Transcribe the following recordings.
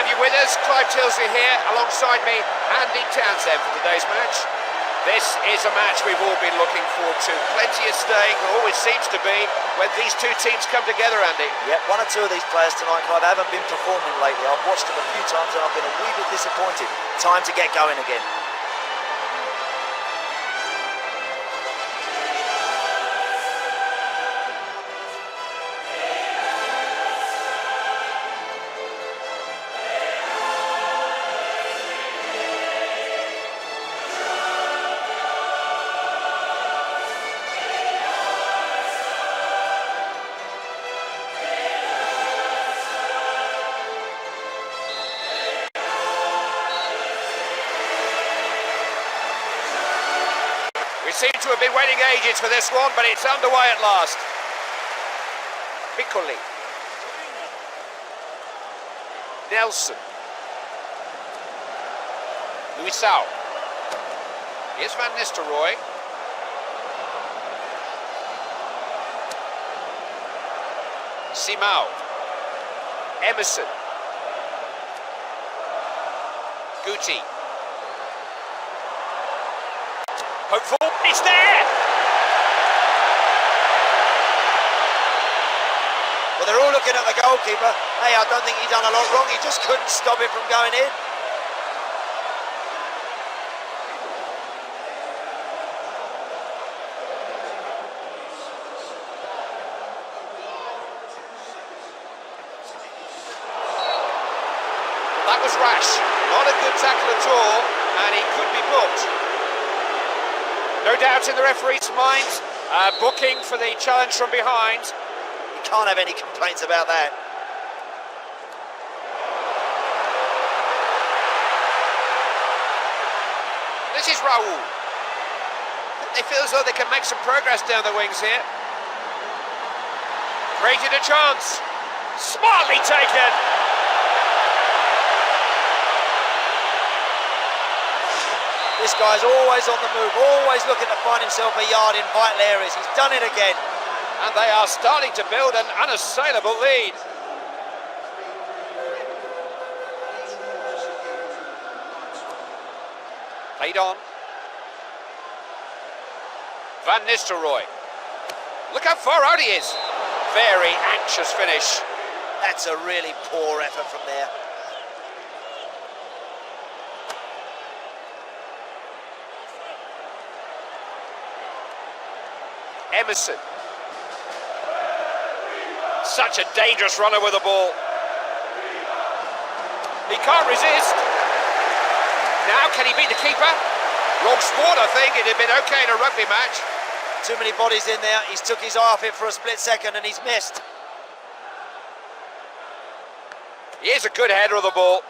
have you with us. Clive Tilsley here, alongside me, Andy Townsend for today's match. This is a match we've all been looking forward to. Plenty of staying, there always seems to be, when these two teams come together, Andy. Yep, one or two of these players tonight, Clive, haven't been performing lately. I've watched them a few times and I've been a wee bit disappointed. Time to get going again. We seem to have been waiting ages for this one, but it's underway at last. Piccoli. Nelson. Luisao. Here's Van Nistelrooy. Simao. Emerson. Guti. Hopeful, it's there! Well, they're all looking at the goalkeeper. Hey, I don't think he done a lot wrong. He just couldn't stop it from going in. That was rash. Not a good tackle at all, and he could be booked. No doubt in the referee's mind, booking for the challenge from behind. You can't have any complaints about that. This is Raul. They feel as though they can make some progress down the wings here. Created a chance. Smartly taken. This guy's always on the move, always looking to find himself a yard in vital areas. He's done it again. And they are starting to build an unassailable lead. Played on. Van Nistelrooy. Look how far out he is. Very anxious finish. That's a really poor effort from there. Emerson. Such a dangerous runner with the ball. He can't resist. Now, can he beat the keeper? Wrong sport, I think. It'd have been okay in a rugby match. Too many bodies in there. He's took his eye off it for a split second and he's missed. Here's a good header of the ball.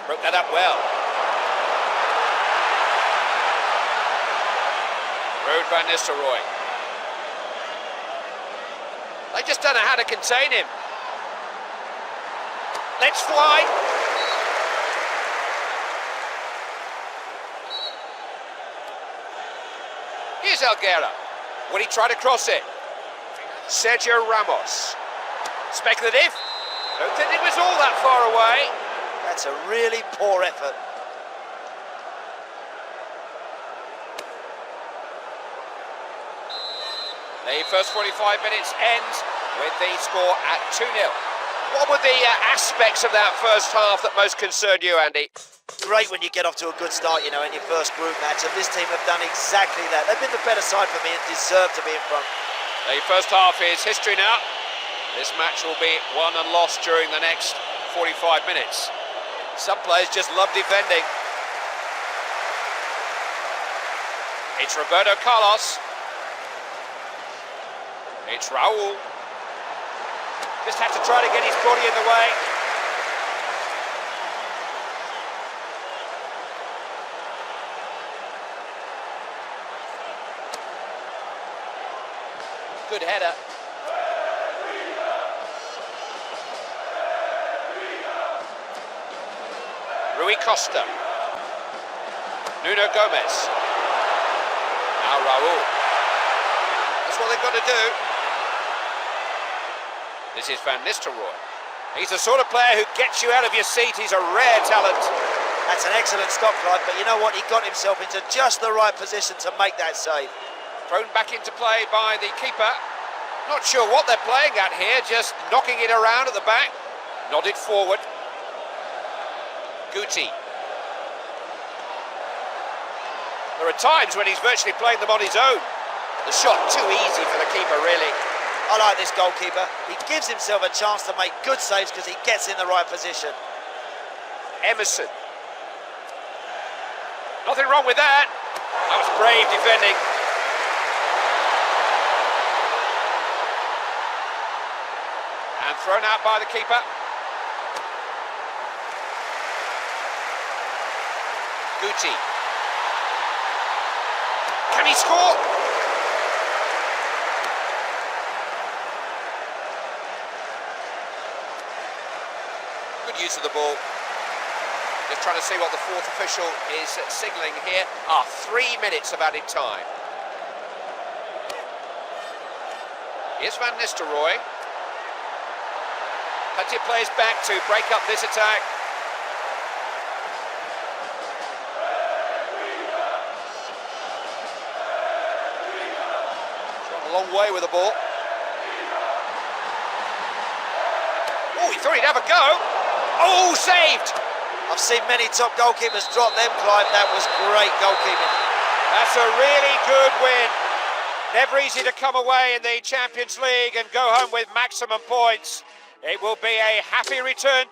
Broke that up well. Ruud van Nistelrooy. They just don't know how to contain him. Let's fly. Here's Elguera. Will he try to cross it? Sergio Ramos. Speculative. Don't think it was all that far away. That's a really poor effort. The first 45 minutes ends with the score at 2-0. What were the aspects of that first half that most concerned you, Andy? Great when you get off to a good start, you know, in your first group match, and this team have done exactly that. They've been the better side for me and deserve to be in front. The first half is history now. This match will be won and lost during the next 45 minutes. Some players just love defending. It's Roberto Carlos. It's Raul. Just had to try to get his body in the way. Good header. Rui Costa. Nuno Gomez. Now Raul. That's what they've got to do. This is Van Nistelrooy. He's the sort of player who gets you out of your seat. He's a rare talent. That's an excellent stop, Clive, but you know what? He got himself into just the right position to make that save. Thrown back into play by the keeper. Not sure what they're playing at here, just knocking it around at the back. Nodded forward. Guti. There are times when he's virtually playing them on his own. The shot too easy for the keeper, really. I like this goalkeeper. He gives himself a chance to make good saves because he gets in the right position. Emerson. Nothing wrong with that. That was brave defending. And thrown out by the keeper. Guti. Can he score? Good use of the ball. Just trying to see what the fourth official is signalling here. 3 minutes of added time. Here's Van Nistelrooy. Plenty of players back to break up this attack. Gone a long way with the ball. Oh, he thought he'd have a go. Oh, saved! I've seen many top goalkeepers drop them, Clive. That was great goalkeeping. That's a really good win. Never easy to come away in the Champions League and go home with maximum points. It will be a happy return.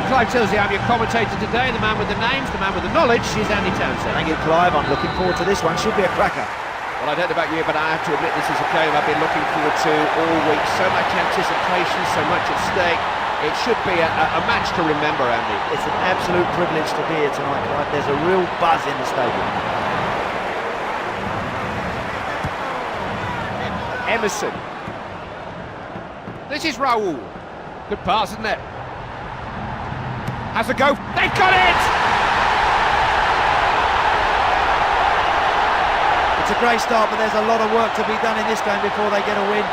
Clive Tilsley, I'm your commentator today. The man with the names, the man with the knowledge is Andy Townsend. Thank you, Clive. I'm looking forward to this one. Should be a cracker. Well, I don't know about you, but I have to admit this is a game I've been looking forward to all week. So much anticipation, so much at stake. It should be a match to remember, Andy. It's an absolute privilege to be here tonight, Clive. There's a real buzz in the stadium. Emerson. This is Raul. Good pass, isn't it? Has a go. They've got it! It's a great start, but there's a lot of work to be done in this game before they get a win.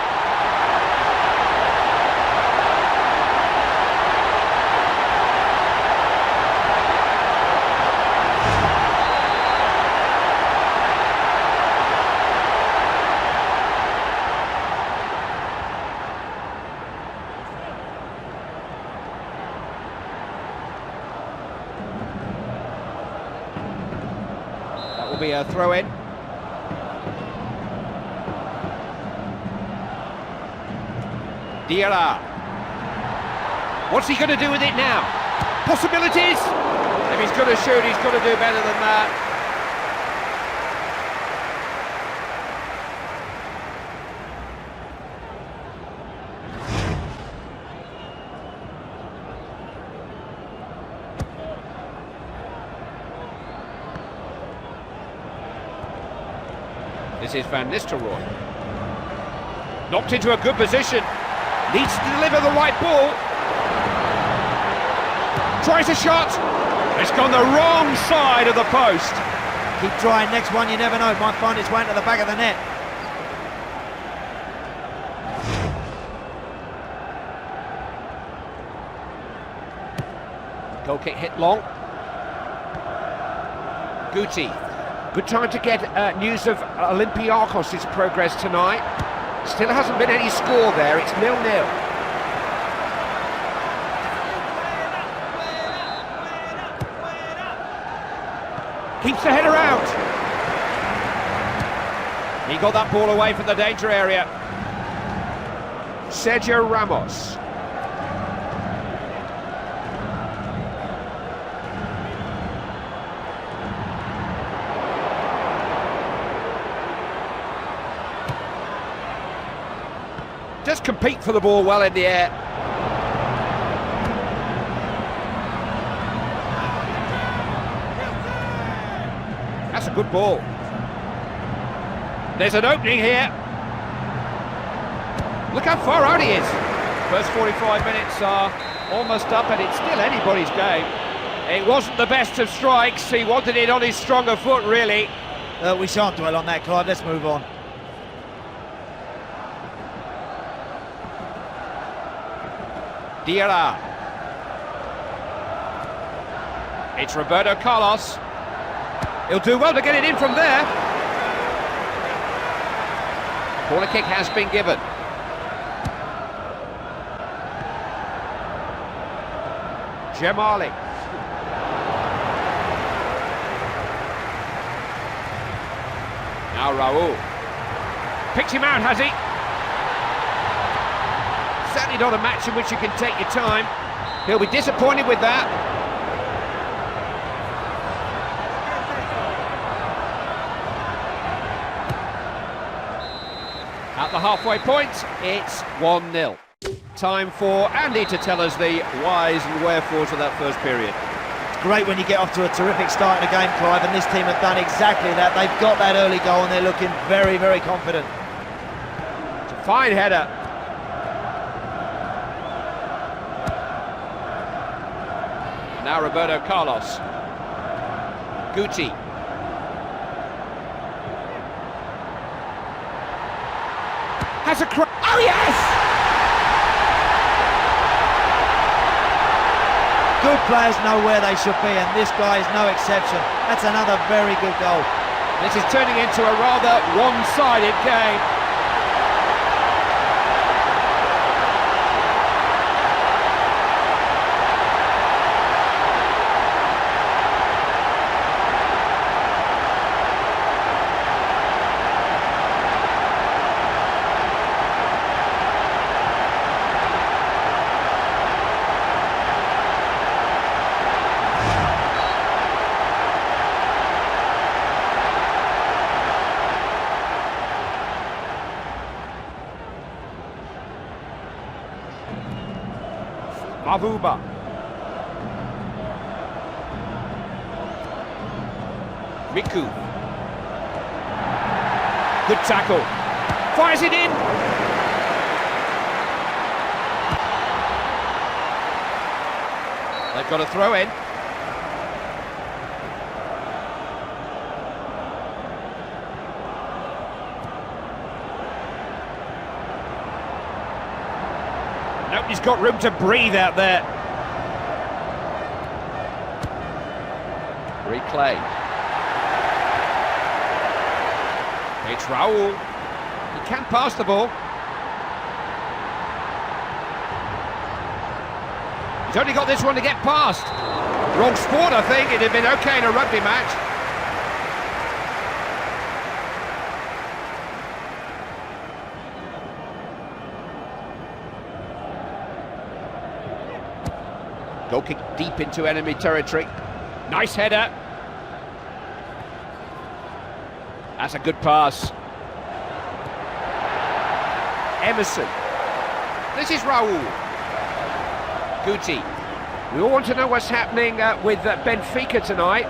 Will be a throw-in. Diarra. What's he going to do with it now? Possibilities? If he's going to shoot, he's got to do better than that. This is Van Nistelrooy. Knocked into a good position. Needs to deliver the right ball. Tries a shot. It's gone the wrong side of the post. Keep trying. Next one, you never know. It might find its way into the back of the net. Goal kick hit long. Guti. Good time to get news of Olympiakos' progress tonight. Still hasn't been any score there, it's 0-0. Keeps the header out. He got that ball away from the danger area. Sergio Ramos. Just compete for the ball well in the air. That's a good ball. There's an opening here. Look how far out he is. First 45 minutes are almost up and it's still anybody's game. It wasn't the best of strikes. He wanted it on his stronger foot, really. We shan't dwell on that, Clive. Let's move on. Diarra. It's Roberto Carlos. He'll do well to get it in from there. Corner kick has been given. Jamali. Now Raul. Picked him out, has he? Certainly not a match in which you can take your time. He'll be disappointed with that. At the halfway point, it's 1-0. Time for Andy to tell us the whys and wherefores of that first period. It's great when you get off to a terrific start in a game, Clive, and this team have done exactly that. They've got that early goal and they're looking very, very confident. It's a fine header. Now Roberto Carlos. Guti. Has a oh yes! Good players know where they should be, and this guy is no exception. That's another very good goal. This is turning into a rather one-sided game. Mavuba. Miku. Good tackle. Fires it in. They've got a throw in. Nobody's got room to breathe out there. Replay. It's Raul. He can't pass the ball. He's only got this one to get past. Wrong sport, I think. It'd have been okay in a rugby match. Goal kick deep into enemy territory. Nice header. That's a good pass. Emerson. This is Raul. Guti. We all want to know what's happening with Benfica tonight.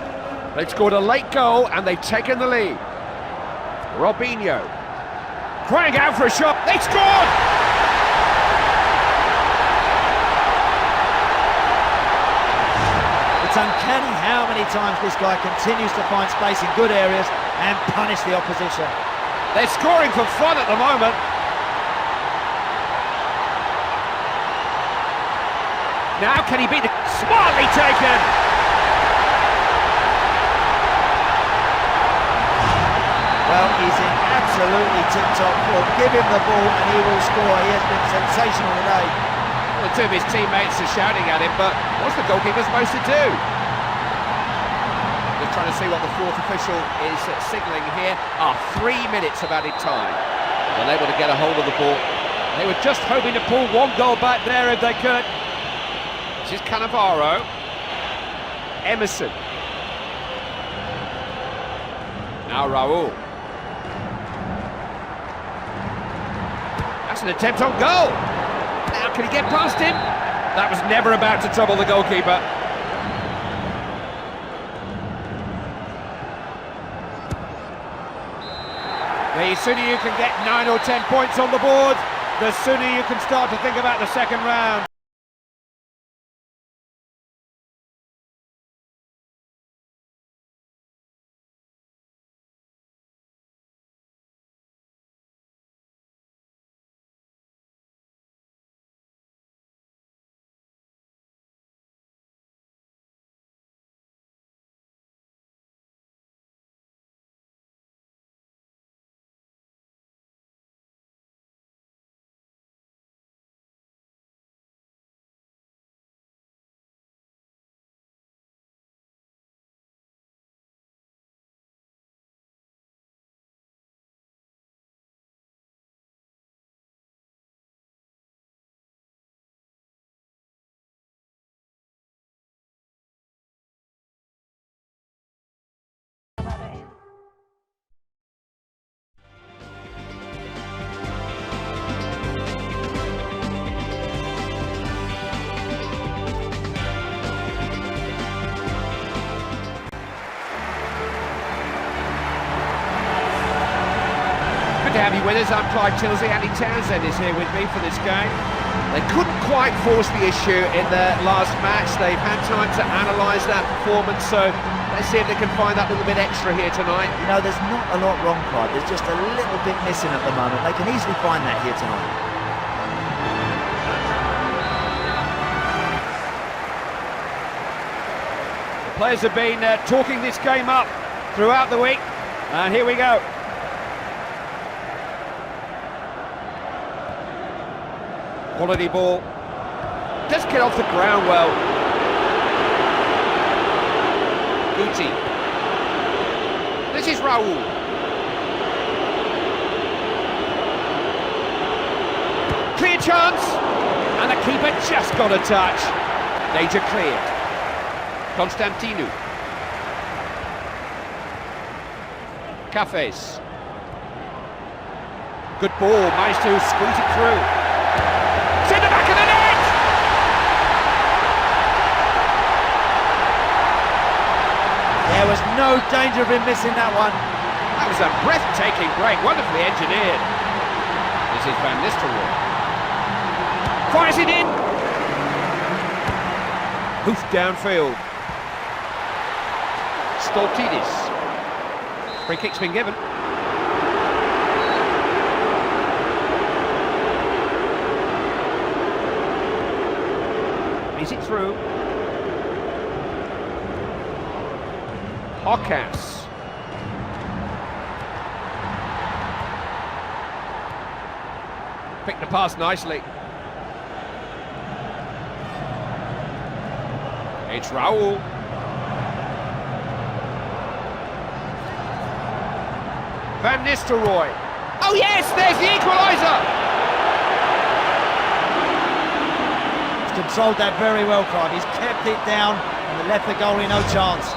They've scored a late goal and they've taken the lead. Robinho. Crying out for a shot. They scored! It's uncanny how many times this guy continues to find space in good areas and punish the opposition. They're scoring for fun at the moment. Now can he beat the... Smartly taken! Well, he's in absolutely tip-top form. Give him the ball and he will score. He has been sensational today. Well, two of his teammates are shouting at him, but what's the goalkeeper supposed to do? We're trying to see what the fourth official is signalling here. 3 minutes of added time. Unable to get a hold of the ball. They were just hoping to pull one goal back there if they could. This is Cannavaro. Emerson. Now Raul. That's an attempt on goal. Now can he get past him? That was never about to trouble the goalkeeper. The sooner you can get 9 or 10 points on the board, the sooner you can start to think about the second round. Good to have you with us. I'm Clive Tilsey. Andy Townsend is here with me for this game. They couldn't quite force the issue in the last match. They've had time to analyse that performance, so let's see if they can find that little bit extra here tonight. You know, there's not a lot wrong, Clive. There's just a little bit missing at the moment. They can easily find that here tonight. The players have been talking this game up throughout the week, and here we go. Quality ball. Does get off the ground well. Guti. This is Raul. Clear chance. And the keeper just got a touch. Danger cleared. Constantinu. Cafes. Good ball. Managed to squeeze it through. It's in the back of the net! There was no danger of him missing that one. That was a breathtaking break, wonderfully engineered. This is Van Nistelrooy. Fires it in! Hoofed downfield. Stoltidis. Free kick's been given. Is it through? Hockas. Picked the pass nicely. It's Raul. Van Nistelrooy. Oh yes, there's the equaliser! Controlled that very well, Clive. He's kept it down and left the goalie no chance.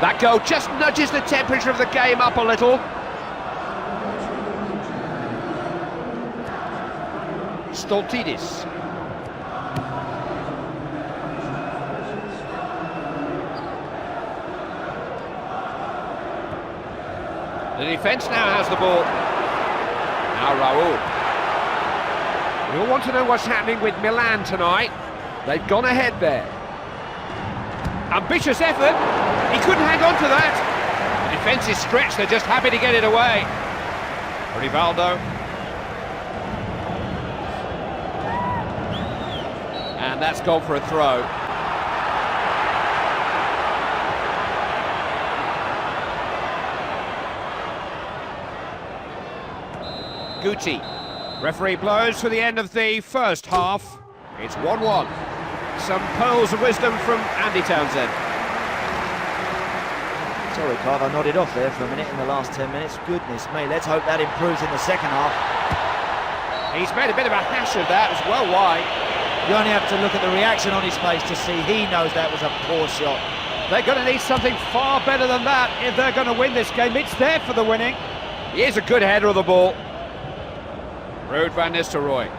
That goal just nudges the temperature of the game up a little. Stoltidis. The defence now has the ball. Now Raul. We all want to know what's happening with Milan tonight. They've gone ahead there. Ambitious effort. He couldn't hang on to that. The defence is stretched. They're just happy to get it away. Rivaldo. And that's gone for a throw. Guti. Referee blows for the end of the first half. It's 1-1. Some pearls of wisdom from Andy Townsend. Sorry, Clive, I nodded off there for a minute in the last 10 minutes. Goodness me, let's hope that improves in the second half. He's made a bit of a hash of that as well wide. You only have to look at the reaction on his face to see he knows that was a poor shot. They're going to need something far better than that if they're going to win this game. It's there for the winning. He is a good header of the ball. Ruud van Nistelrooy.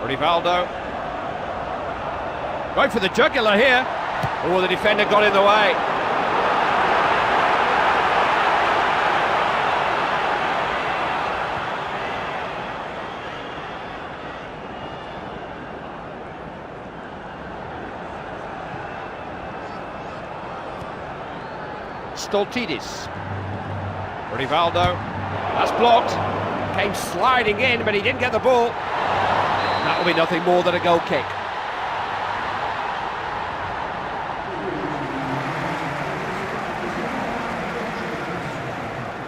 Rivaldo. Going for the jugular here. Oh, the defender got in the way. Stoltidis. Rivaldo. That's blocked. Came sliding in, but he didn't get the ball. That will be nothing more than a goal kick.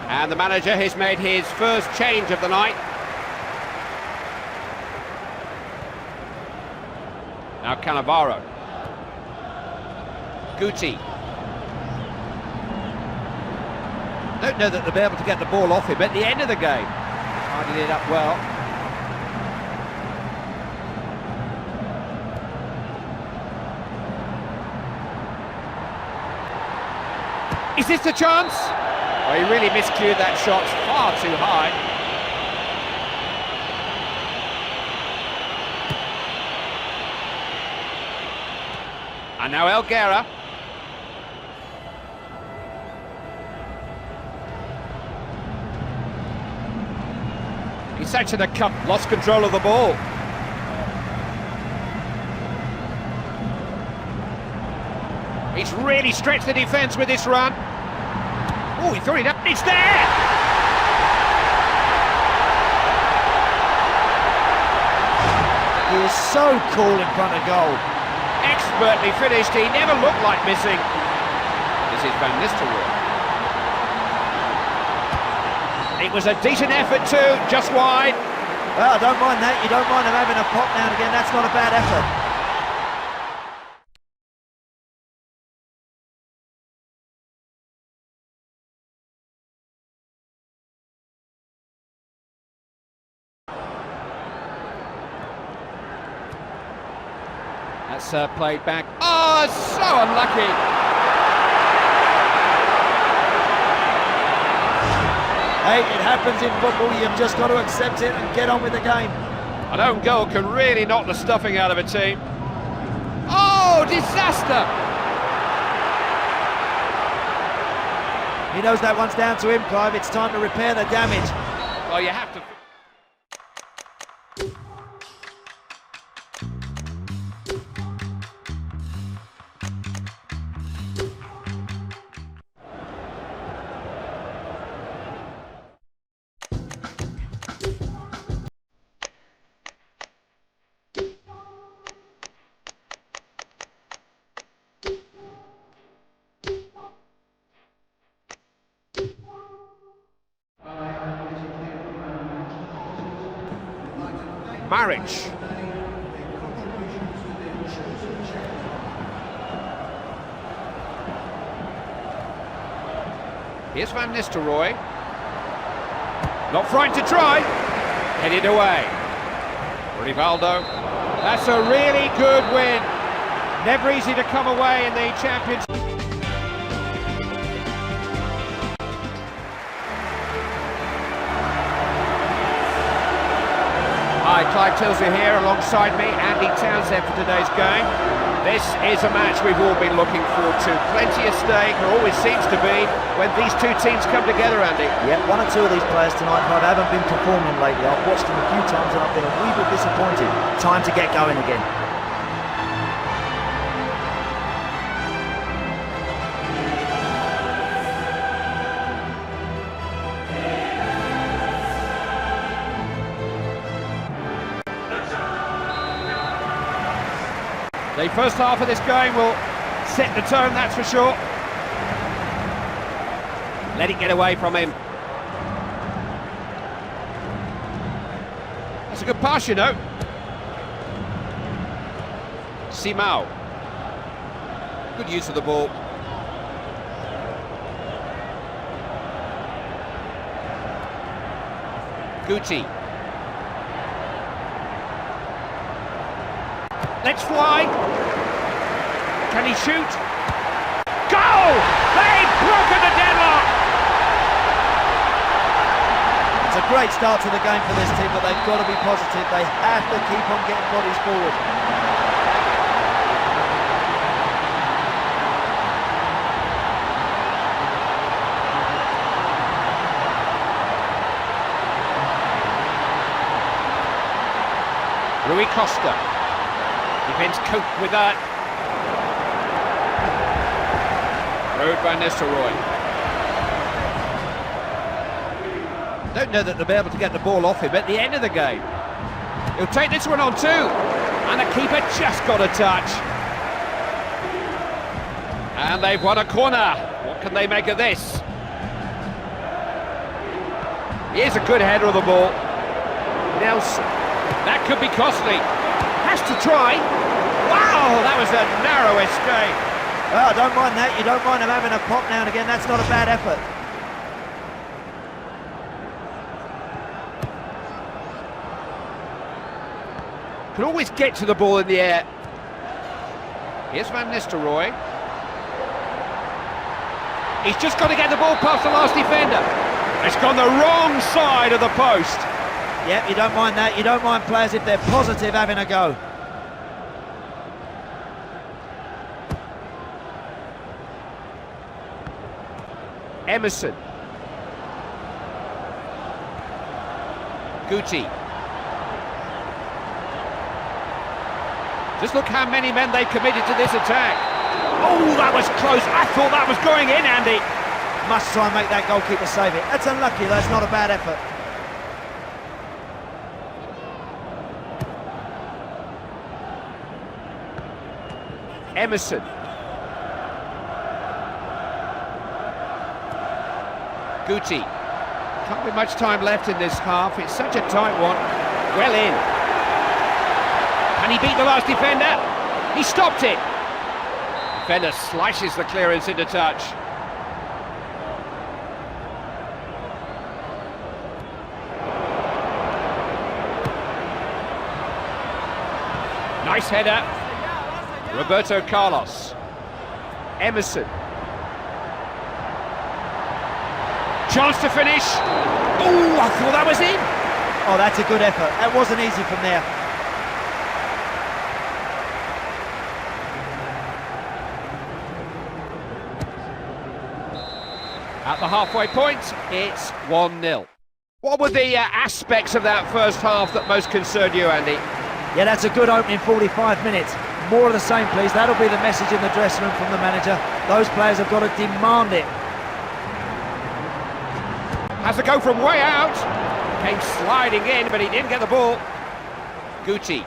And the manager has made his first change of the night. Now Cannavaro. Guti. Don't know that they'll be able to get the ball off him at the end of the game. Tidied it up well. Is this the chance? Oh, he really miscued that shot, far too high. And now Elguera. He's sent to the cup, lost control of the ball. He's really stretched the defence with this run. Oh, he threw it up. It's there! He is so cool in front of goal. Expertly finished. He never looked like missing. This is Van Nistelrooy. It was a decent effort too, just wide. Well, I don't mind that. You don't mind him having a pop now and again. That's not a bad effort. That's played back. Oh, so unlucky. Hey, it happens in football. You've just got to accept it and get on with the game. An own goal can really knock the stuffing out of a team. Oh, disaster! He knows that one's down to him, Clive. It's time to repair the damage. Well, you have to... Marriage. Here's Van Nistelrooy. Not frightened to try. Headed away. Rivaldo. That's a really good win. Never easy to come away in the Champions League. Hi, Clive Tilsley here, alongside me, Andy Townsend for today's game. This is a match we've all been looking forward to. Plenty at stake, there always seems to be, when these two teams come together, Andy. Yeah, one or two of these players tonight, Clive, haven't been performing lately. I've watched them a few times and I've been a wee bit disappointed. Time to get going again. The first half of this game will set the tone, that's for sure. Let it get away from him. That's a good pass, you know. Simao. Good use of the ball. Guti. Let's fly. Can he shoot? Goal! They've broken the deadlock! It's a great start to the game for this team, but they've got to be positive. They have to keep on getting bodies forward. Rui Costa. Defence coped with that. Road Van Nistelrooy. Don't know that they'll be able to get the ball off him at the end of the game. He'll take this one on too. And the keeper just got a touch. And they've won a corner. What can they make of this? Here's a good header of the ball. Nelson. That could be costly. Has to try. Wow, that was a narrow escape. Well, I don't mind that. You don't mind them having a pop now and again. That's not a bad effort. Can always get to the ball in the air. Here's Van Nistelrooy. He's just got to get the ball past the last defender. It's gone the wrong side of the post. Yep, you don't mind that. You don't mind players, if they're positive, having a go. Emerson. Guti. Just look how many men they committed to this attack. Oh, that was close. I thought that was going in, Andy. Must try and make that goalkeeper save it. That's unlucky, that's not a bad effort. Emerson. Guti. Can't be much time left in this half. It's such a tight one. Well in. Can he beat the last defender? He stopped it. Defender slices the clearance into touch. Nice header. Roberto Carlos. Emerson. Chance to finish. Oh, I thought that was in. Oh, that's a good effort. That wasn't easy from there. At the halfway point, it's 1-0. What were the aspects of that first half that most concerned you, Andy? Yeah, that's a good opening 45 minutes. More of the same, please. That'll be the message in the dressing room from the manager. Those players have got to demand it. Has to go from way out. Came sliding in, but he didn't get the ball. Guti.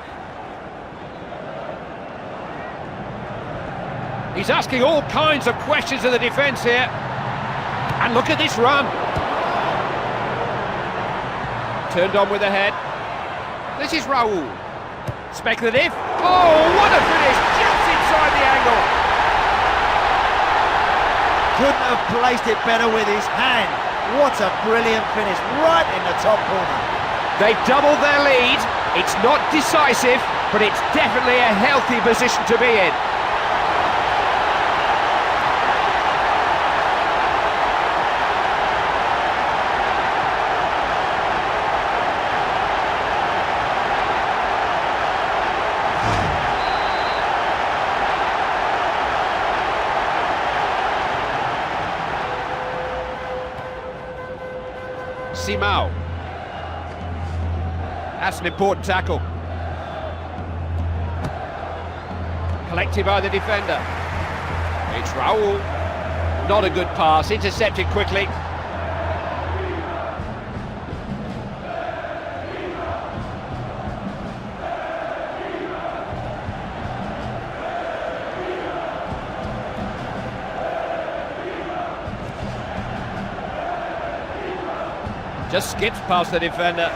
He's asking all kinds of questions of the defence here. And look at this run. Turned on with the head. This is Raul. Speculative. Oh, what a finish! Just inside the angle. Couldn't have placed it better with his hand. What a brilliant finish, right in the top corner. They've doubled their lead. It's not decisive, but it's definitely a healthy position to be in. Simao. That's an important tackle. Collected by the defender. It's Raul. Not a good pass, intercepted quickly. Just skips past the defender.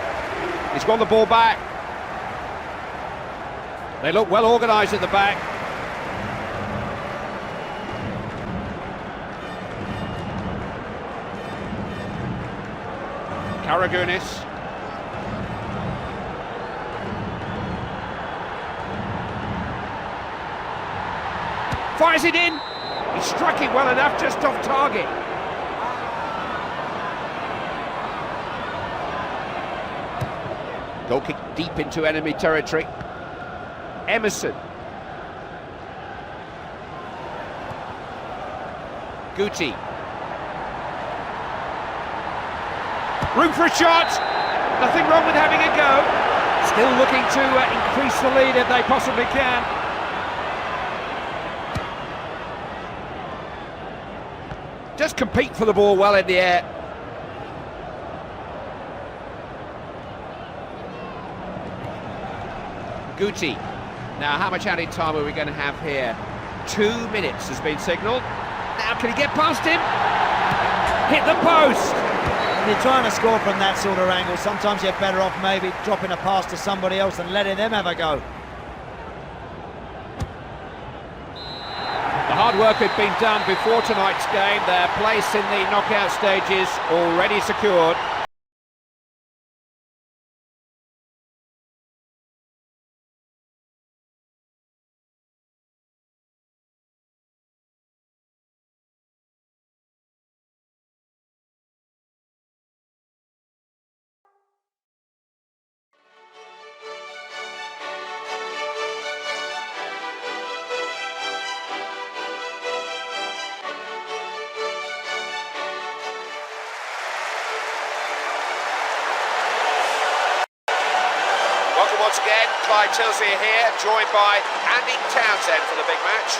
He's won the ball back. They look well organised at the back. Karagounis. Fires it in. He struck it well enough, just off target. Goal kick deep into enemy territory. Emerson. Guti. Room for a shot. Nothing wrong with having a go. Still looking to increase the lead if they possibly can. Just compete for the ball well in the air. Guti. Now, how much added time are we going to have here? 2 minutes has been signalled. Now, can he get past him? Hit the post! When you're trying to score from that sort of angle, sometimes you're better off maybe dropping a pass to somebody else and letting them have a go. The hard work had been done before tonight's game. Their place in the knockout stages already secured. Once again, Clyde Tilsley here, joined by Andy Townsend for the big match.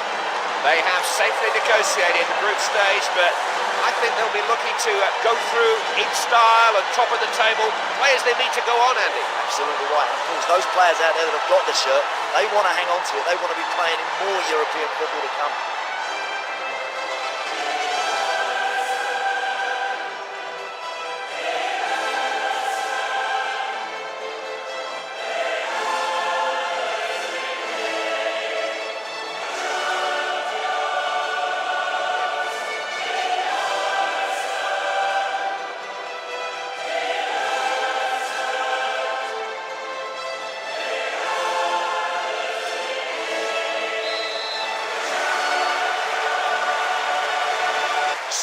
They have safely negotiated the group stage, but I think they'll be looking to go through in style and top of the table. Players they need to go on, Andy. Absolutely right. And of course, those players out there that have got the shirt, they want to hang on to it. They want to be playing in more European football to come.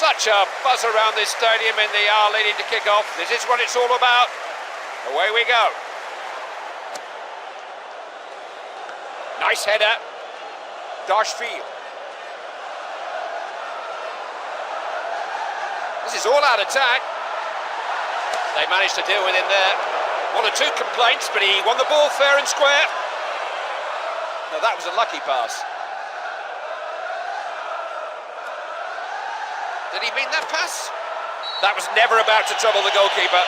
Such a buzz around this stadium in the hour leading to kick-off. This is what it's all about. Away we go. Nice header. Dashfield. This is all out attack. They managed to deal with him there. 1 or 2 complaints, but he won the ball fair and square. Now that was a lucky pass. Did he mean that pass? That was never about to trouble the goalkeeper.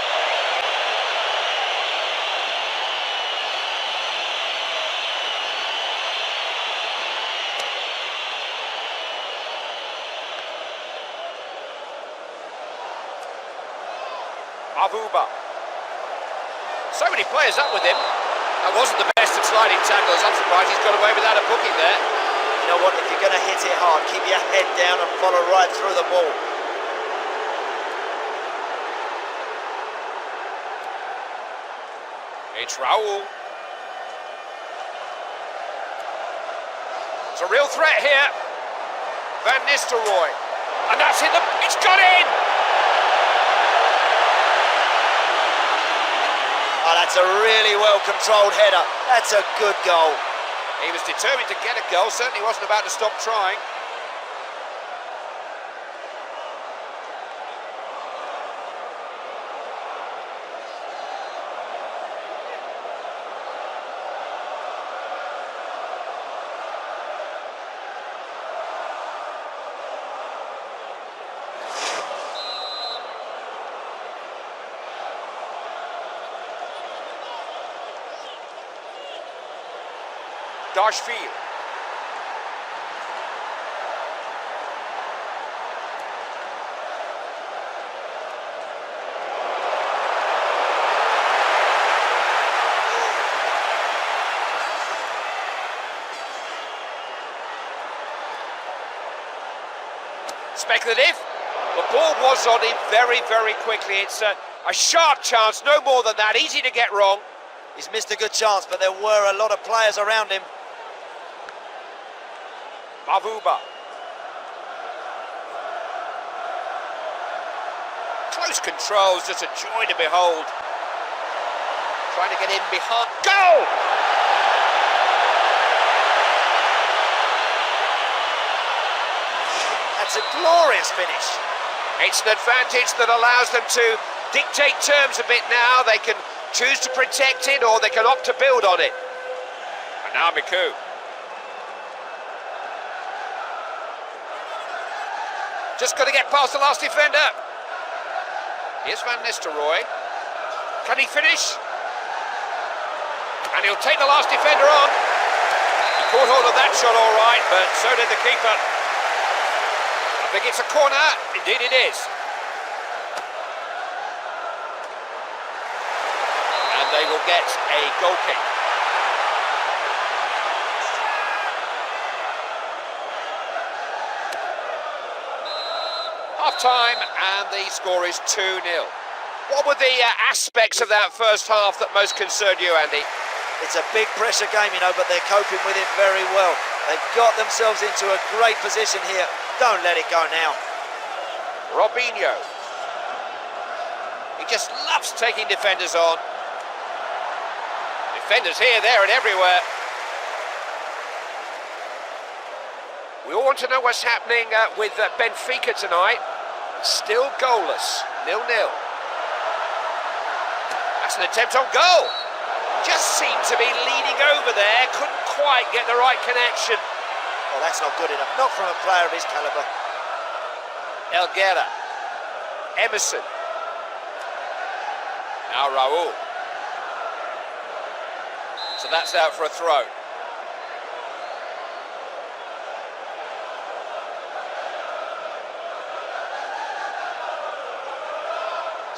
Avuba. So many players up with him. That wasn't the best of sliding tackles. I'm surprised he's got away without a booking there. You know what, if you're going to hit it hard, keep your head down and follow right through the ball. It's Raul. It's a real threat here. Van Nistelrooy. And that's in the... It's got in! Oh, that's a really well-controlled header. That's a good goal. He was determined to get a goal, certainly wasn't about to stop trying. Dashfield. Speculative. The ball was on him very, very quickly. It's a sharp chance, no more than that. Easy to get wrong. He's missed a good chance, but there were a lot of players around him. Mavuba. Close controls, just a joy to behold. Trying to get in behind. Goal! That's a glorious finish. It's an advantage that allows them to dictate terms a bit now. They can choose to protect it or they can opt to build on it. And now Miku. Just got to get past the last defender. Here's Van Nistelrooy. Can he finish? And he'll take the last defender on. He caught hold of that shot all right, but so did the keeper. I think it's a corner. Indeed it is. And they will get a goal kick. Half-time, and the score is 2-0. What were the aspects of that first half that most concerned you, Andy? It's a big pressure game, you know, but they're coping with it very well. They've got themselves into a great position here. Don't let it go now. Robinho. He just loves taking defenders on. Defenders here, there and everywhere. We all want to know what's happening with Benfica tonight. Still goalless, 0-0. That's an attempt on goal. Just seemed to be leaning over there, couldn't quite get the right connection. Oh, that's not good enough, not from a player of his calibre. Elguera, Emerson. Now Raul. So that's out for a throw.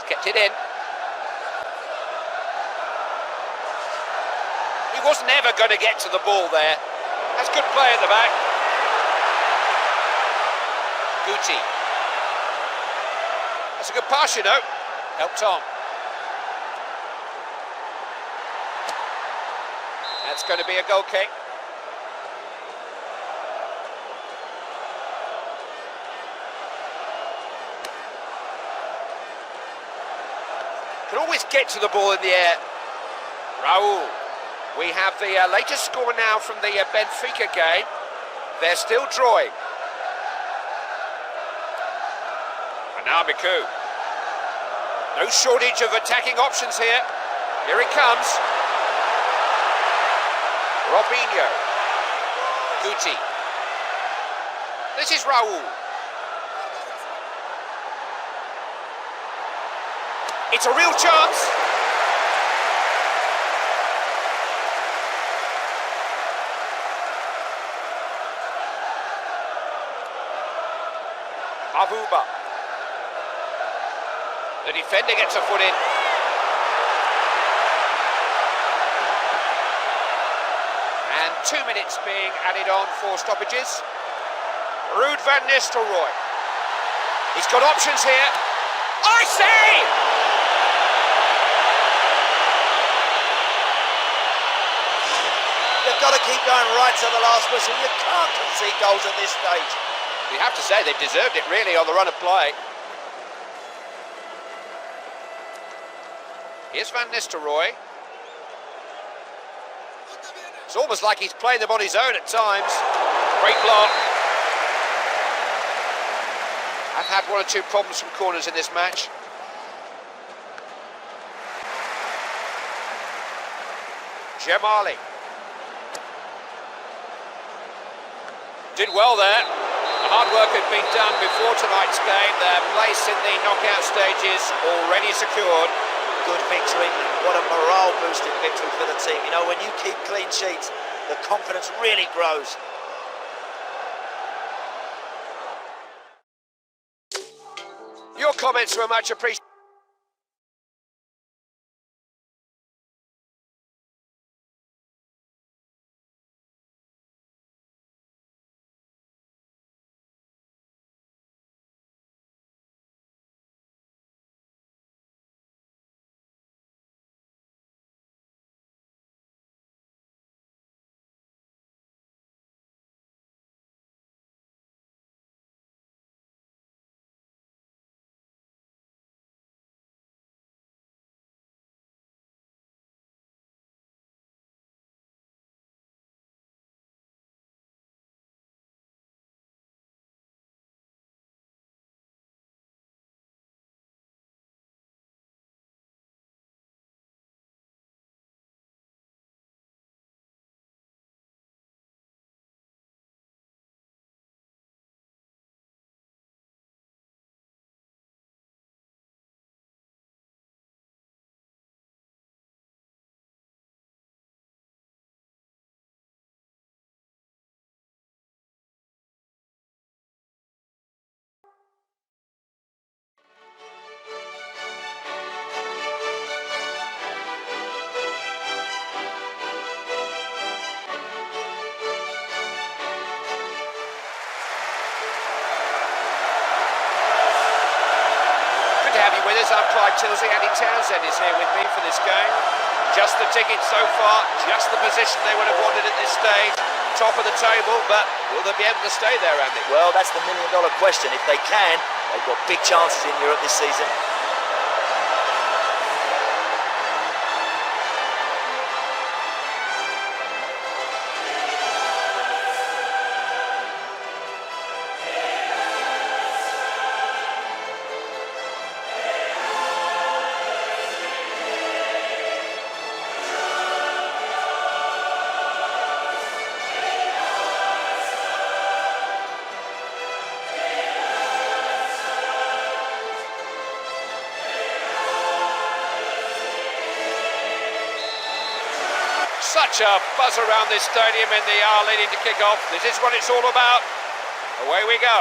Kept it in. He wasn't ever going to get to the ball there. That's good play at the back. Guti. That's a good pass, you know. Helped on. That's going to be a goal kick. Can always get to the ball in the air. Raul. We have the latest score now from the Benfica game. They're still drawing. And now Miku. No shortage of attacking options here. Here it comes. Robinho. Guti. This is Raul. It's a real chance. Mavuba. The defender gets a foot in. And 2 minutes being added on for stoppages. Ruud van Nistelrooy. He's got options here. I say! They've got to keep going right to the last whistle. You can't concede goals at this stage. You have to say they've deserved it really on the run of play. Here's Van Nistelrooy. It's almost like he's playing them on his own at times. Great block. I've had 1 or 2 problems from corners in this match. Jamali. Did well there. The hard work had been done before tonight's game. Their place in the knockout stages already secured. Good victory. What a morale-boosting victory for the team. You know, when you keep clean sheets, the confidence really grows. Your comments were much appreciated. With us, I'm Clyde Tilsley. Andy Townsend is here with me for this game. Just the ticket so far, just the position they would have wanted at this stage. Top of the table, but will they be able to stay there, Andy? Well, that's the million-dollar question. If they can, they've got big chances in Europe this season. Such a buzz around this stadium in the hour leading to kick off. This is what it's all about. Away we go.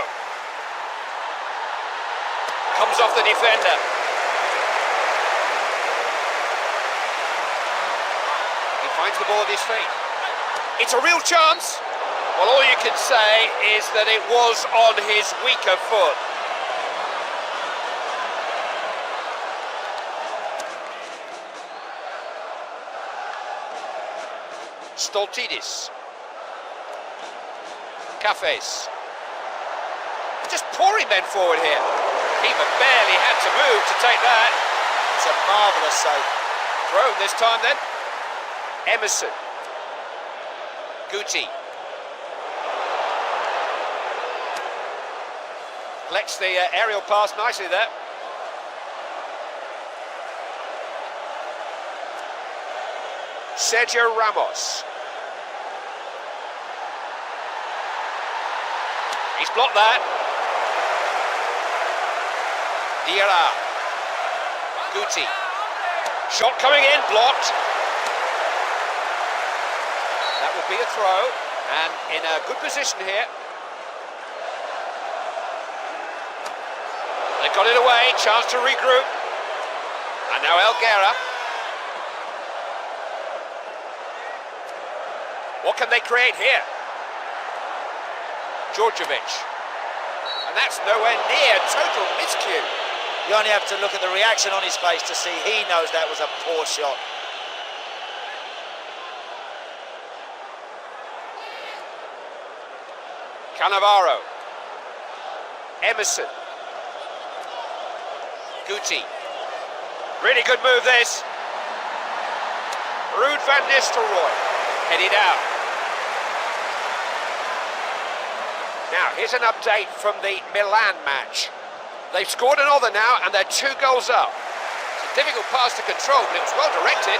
Comes off the defender. He finds the ball at his feet. It's a real chance. Well, all you can say is that it was on his weaker foot. Stoltidis. Cafes. Just pouring men forward here. Keeper barely had to move to take that. It's a marvellous save. Thrown this time then. Emerson. Guti. Collects the aerial pass nicely there. Sergio Ramos. He's blocked that. Diarra. Guti. Shot coming in, blocked. That will be a throw, and in a good position here. They got it away, chance to regroup. And now Elguera. What can they create here? Djordjevic. And that's nowhere near total miscue. You only have to look at the reaction on his face to see he knows that was a poor shot. Cannavaro. Emerson. Guti. Really good move this. Ruud van Nistelrooy. Headed out. Now, here's an update from the Milan match. They've scored another now, and they're 2 goals up. It's a difficult pass to control, but it was well directed.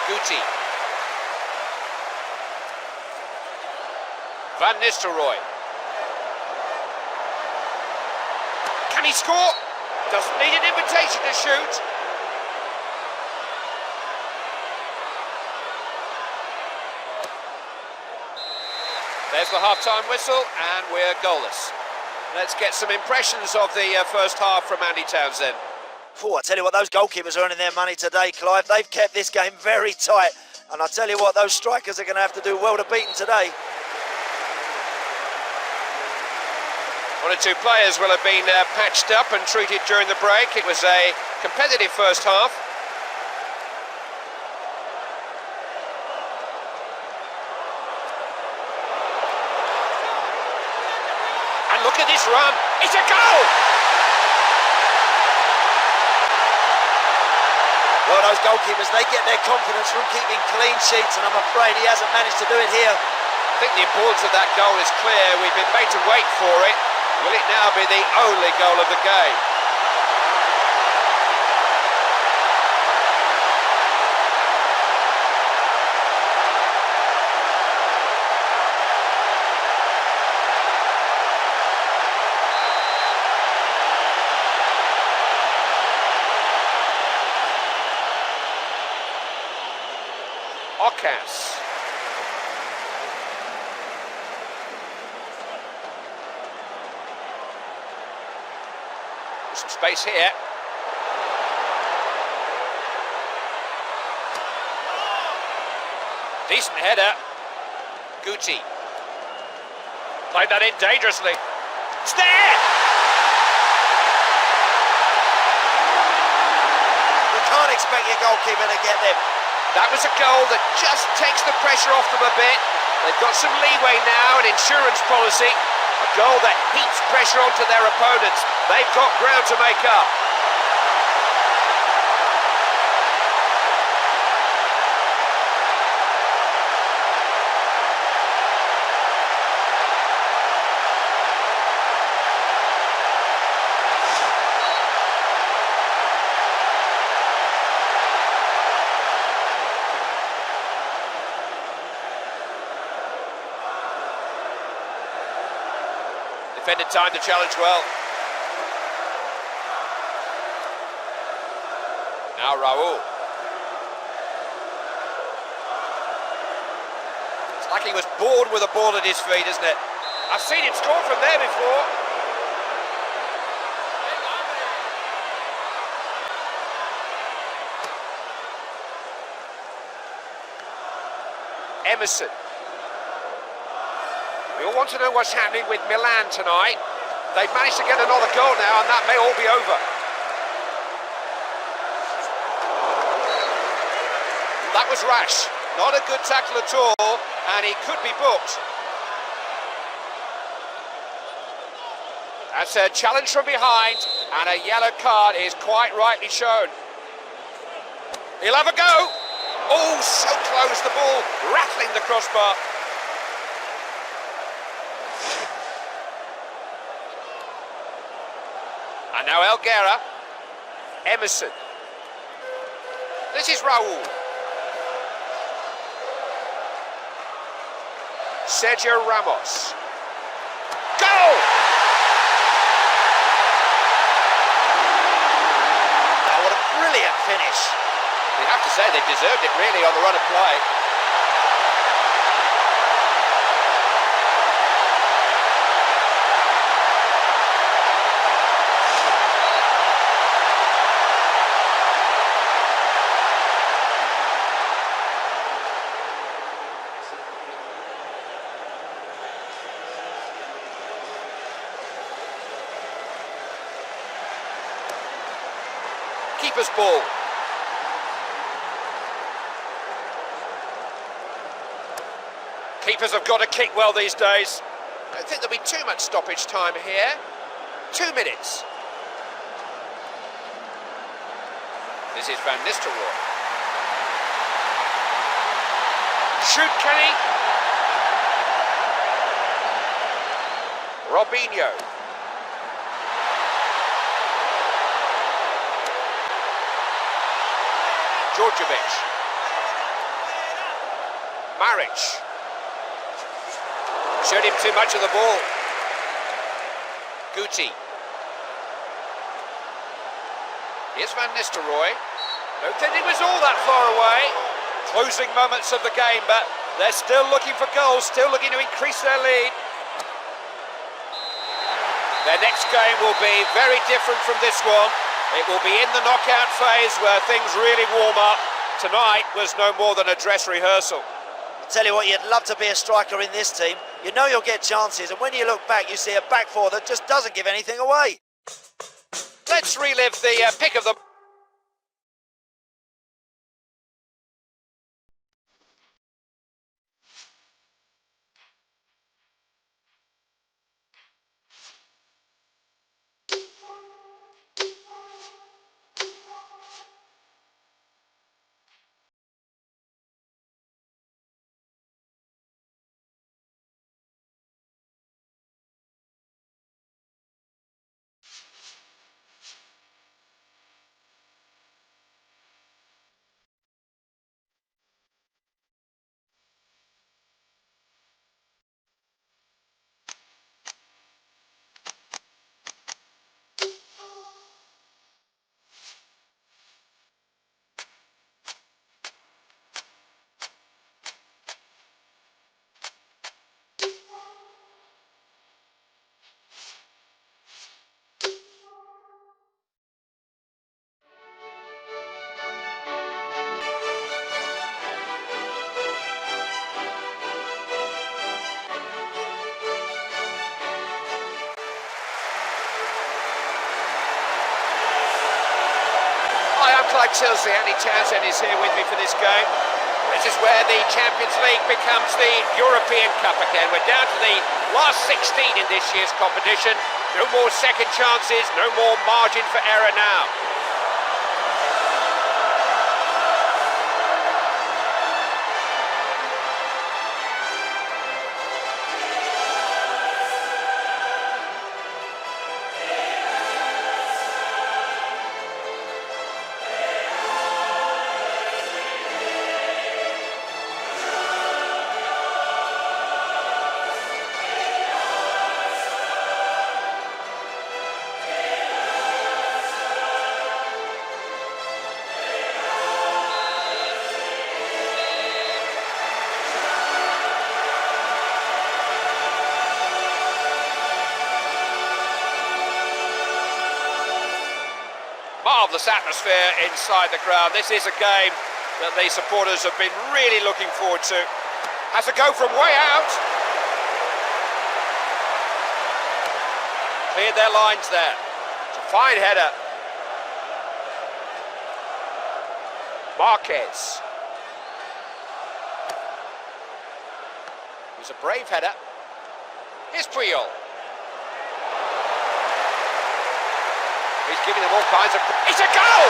Guti. Van Nistelrooy. Can he score? Doesn't need an invitation to shoot. There's the half-time whistle, and we're goalless. Let's get some impressions of the first half from Andy Townsend. Oh, I tell you what, those goalkeepers are earning their money today, Clive. They've kept this game very tight. And I tell you what, those strikers are going to have to do well to beat them today. 1 or 2 players will have been patched up and treated during the break. It was a competitive first half. And look at this run. It's a goal! Well, those goalkeepers, they get their confidence from keeping clean sheets, and I'm afraid he hasn't managed to do it here. I think the importance of that goal is clear. We've been made to wait for it. Will it now be the only goal of the game? Ocas. Some space here. Decent header. Guti. Played that in dangerously. It's there! expect your goalkeeper to get them. That was a goal that just takes the pressure off them a bit. They've got some leeway now, an insurance policy. A goal that heaps pressure onto their opponents. They've got ground to make up. Defended time to challenge well. Now Raul. It's like he was bored with a ball at his feet, isn't it? I've seen him score from there before. Emerson. We all want to know what's happening with Milan tonight. They've managed to get another goal now, and that may all be over. That was rash. Not a good tackle at all, and he could be booked. That's a challenge from behind, and a yellow card is quite rightly shown. He'll have a go. Oh, so close, the ball rattling the crossbar. And now Elguera, Emerson. This is Raul. Sergio Ramos. Goal! Oh, what a brilliant finish. You have to say they deserved it really on the run of play. Keeper's ball. Keepers have got to kick well these days. I don't think there'll be too much stoppage time here. 2 minutes. This is Van Nistelrooy. Shoot, Kenny. Robinho. Djordjevic. Maric. Showed him too much of the ball. Guti. Here's Van Nistelrooy. Don't think he was all that far away. Closing moments of the game, but they're still looking for goals, still looking to increase their lead. Their next game will be very different from this one. It will be in the knockout phase where things really warm up. Tonight was no more than a dress rehearsal. Tell you what, you'd love to be a striker in this team. You know you'll get chances, and when you look back, you see a back four that just doesn't give anything away. Let's relive the pick of the... Right, Tilsley, Andy Townsend is here with me for this game. This is where the Champions League becomes the European Cup again. We're down to the last 16 in this year's competition. No more second chances, no more margin for error now. Marvellous atmosphere inside the crowd. This is a game that the supporters have been really looking forward to. Has a go from way out. Cleared their lines there. It's a fine header. Marquez. He's a brave header. Here's Puyol. He's giving them all kinds of... It's a goal!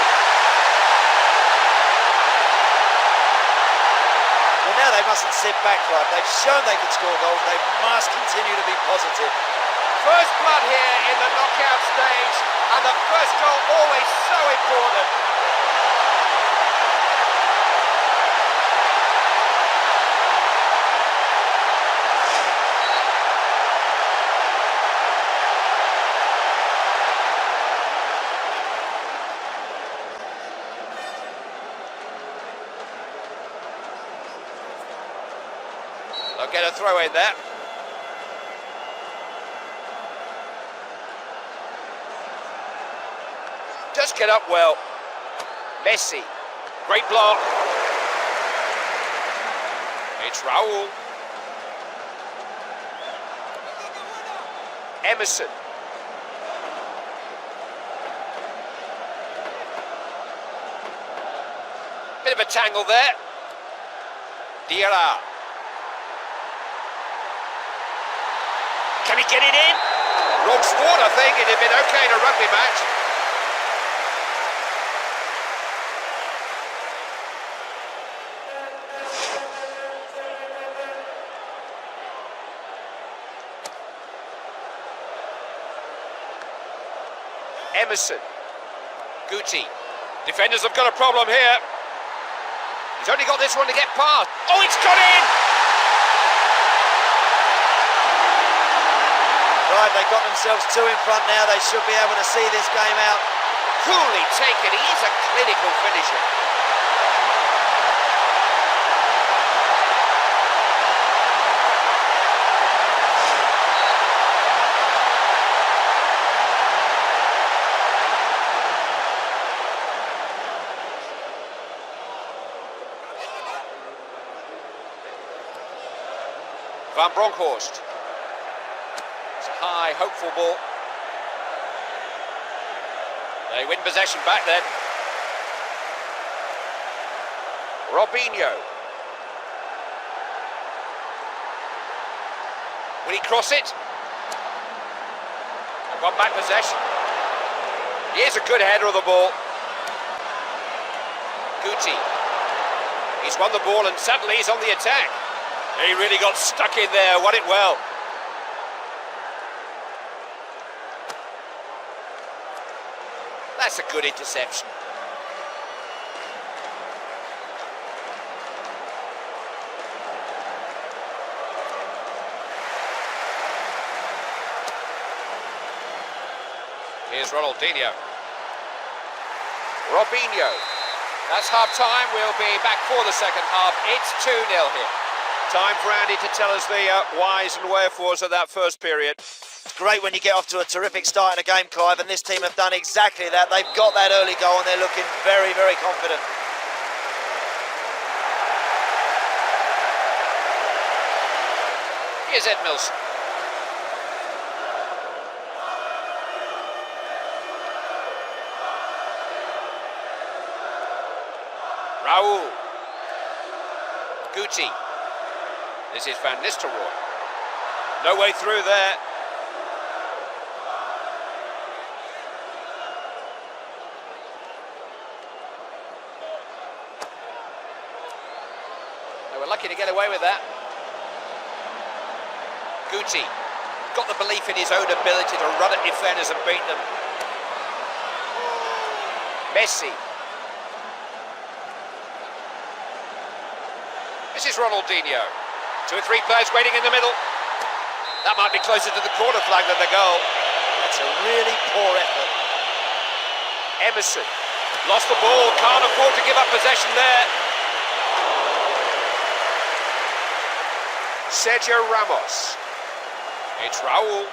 Well, now they mustn't sit back, Clive. They've shown they can score goals. They must continue to be positive. First blood here in the knockout stage, and the first goal always so important. They'll get a throw in there. Just get up well. Messi. Great block. It's Raul. Emerson. Bit of a tangle there. Diarra. Can he get it in? Wrong sport, I think. It'd have been okay in a rugby match. Emerson. Guti. Defenders have got a problem here. He's only got this one to get past. Oh, it's got in! Right, they've got themselves two in front now. They should be able to see this game out. Coolly taken. He is a clinical finisher. Van Bronckhorst. It's a high, hopeful ball. They win possession back then. Robinho. Will he cross it? They've got back possession. Here's a good header of the ball. Guti. He's won the ball and suddenly he's on the attack. He really got stuck in there, won it well. That's a good interception. Here's Ronaldinho. Robinho. That's half-time. We'll be back for the second half. It's 2-0 here. Time for Andy to tell us the whys and wherefores of that first period. It's great when you get off to a terrific start in a game, Clive, and this team have done exactly that. They've got that early goal and they're looking very, very confident. Here's Ed Milson. Guti. This is Van Nistelrooy. No way through there. They were lucky to get away with that. Guti got the belief in his own ability to run at defenders and beat them. Messi. This is Ronaldinho. 2 or 3 players waiting in the middle. That might be closer to the corner flag than the goal. That's a really poor effort. Emerson lost the ball, can't afford to give up possession there. Sergio Ramos. It's Raul.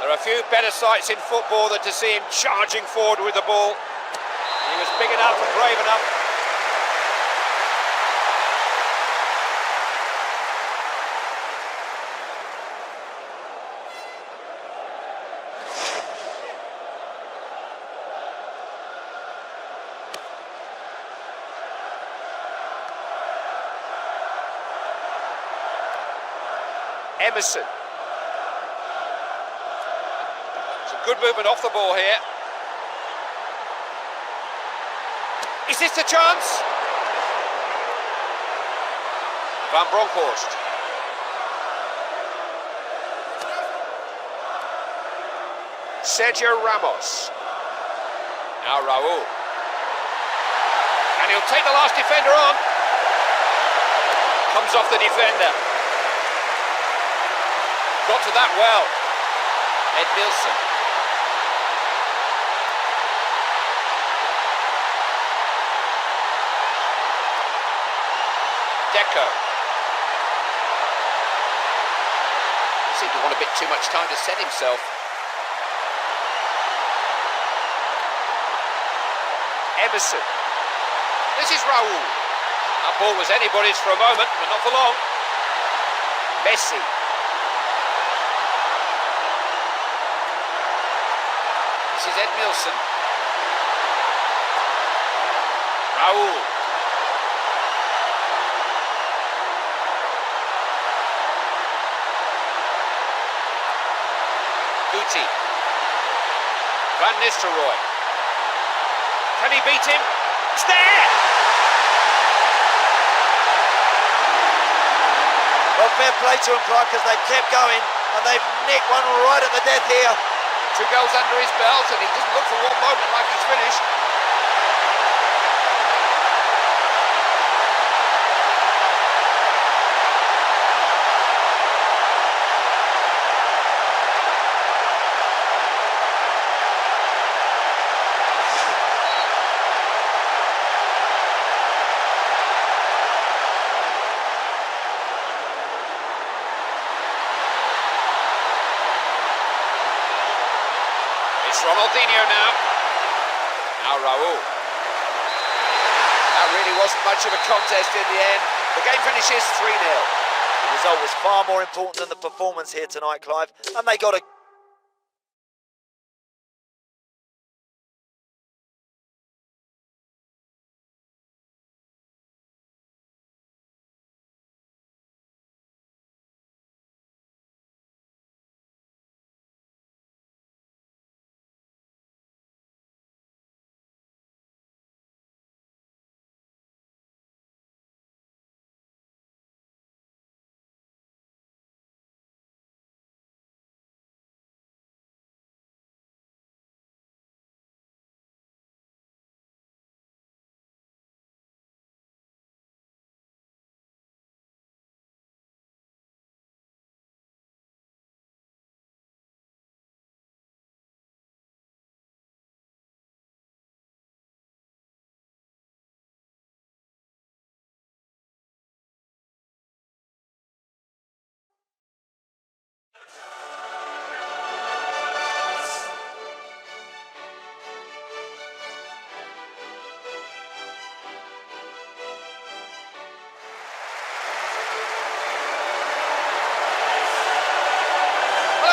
There are a few better sights in football than to see him charging forward with the ball. He was big enough and brave enough. Emerson. Some good movement off the ball here. Is this the chance? Van Bronckhorst. Sergio Ramos. Now Raul. And he'll take the last defender on. Comes off the defender. Got to that well. Ed Milson. Deco. He seemed to want a bit too much time to set himself. Emerson. This is Raul. That ball was anybody's for a moment, but not for long. Messi. This is Ed Milson. Raul. Guti. Van Nistelrooy. Can he beat him? It's there! Well, fair play to them, Clark, because they've kept going and they've nicked one right at the death here. 2 goals under his belt, and he doesn't look for one moment like he's finished. It's Ronaldinho now. Now Raul. That really wasn't much of a contest in the end. The game finishes 3-0. The result was far more important than the performance here tonight, Clive, and they got a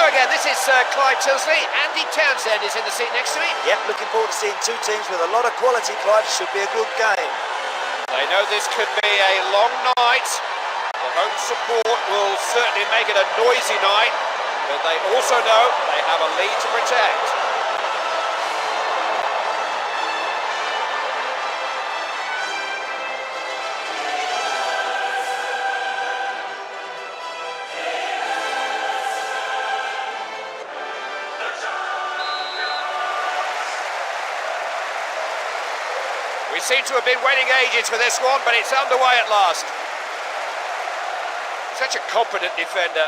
again, this is Clive Tilsley. Andy Townsend is in the seat next to me. Yep, looking forward to seeing 2 teams with a lot of quality, Clive. Should be a good game. They know this could be a long night. The home support will certainly make it a noisy night, but they also know they have a lead to protect. We seem to have been waiting ages for this one, but it's underway at last. Such a competent defender.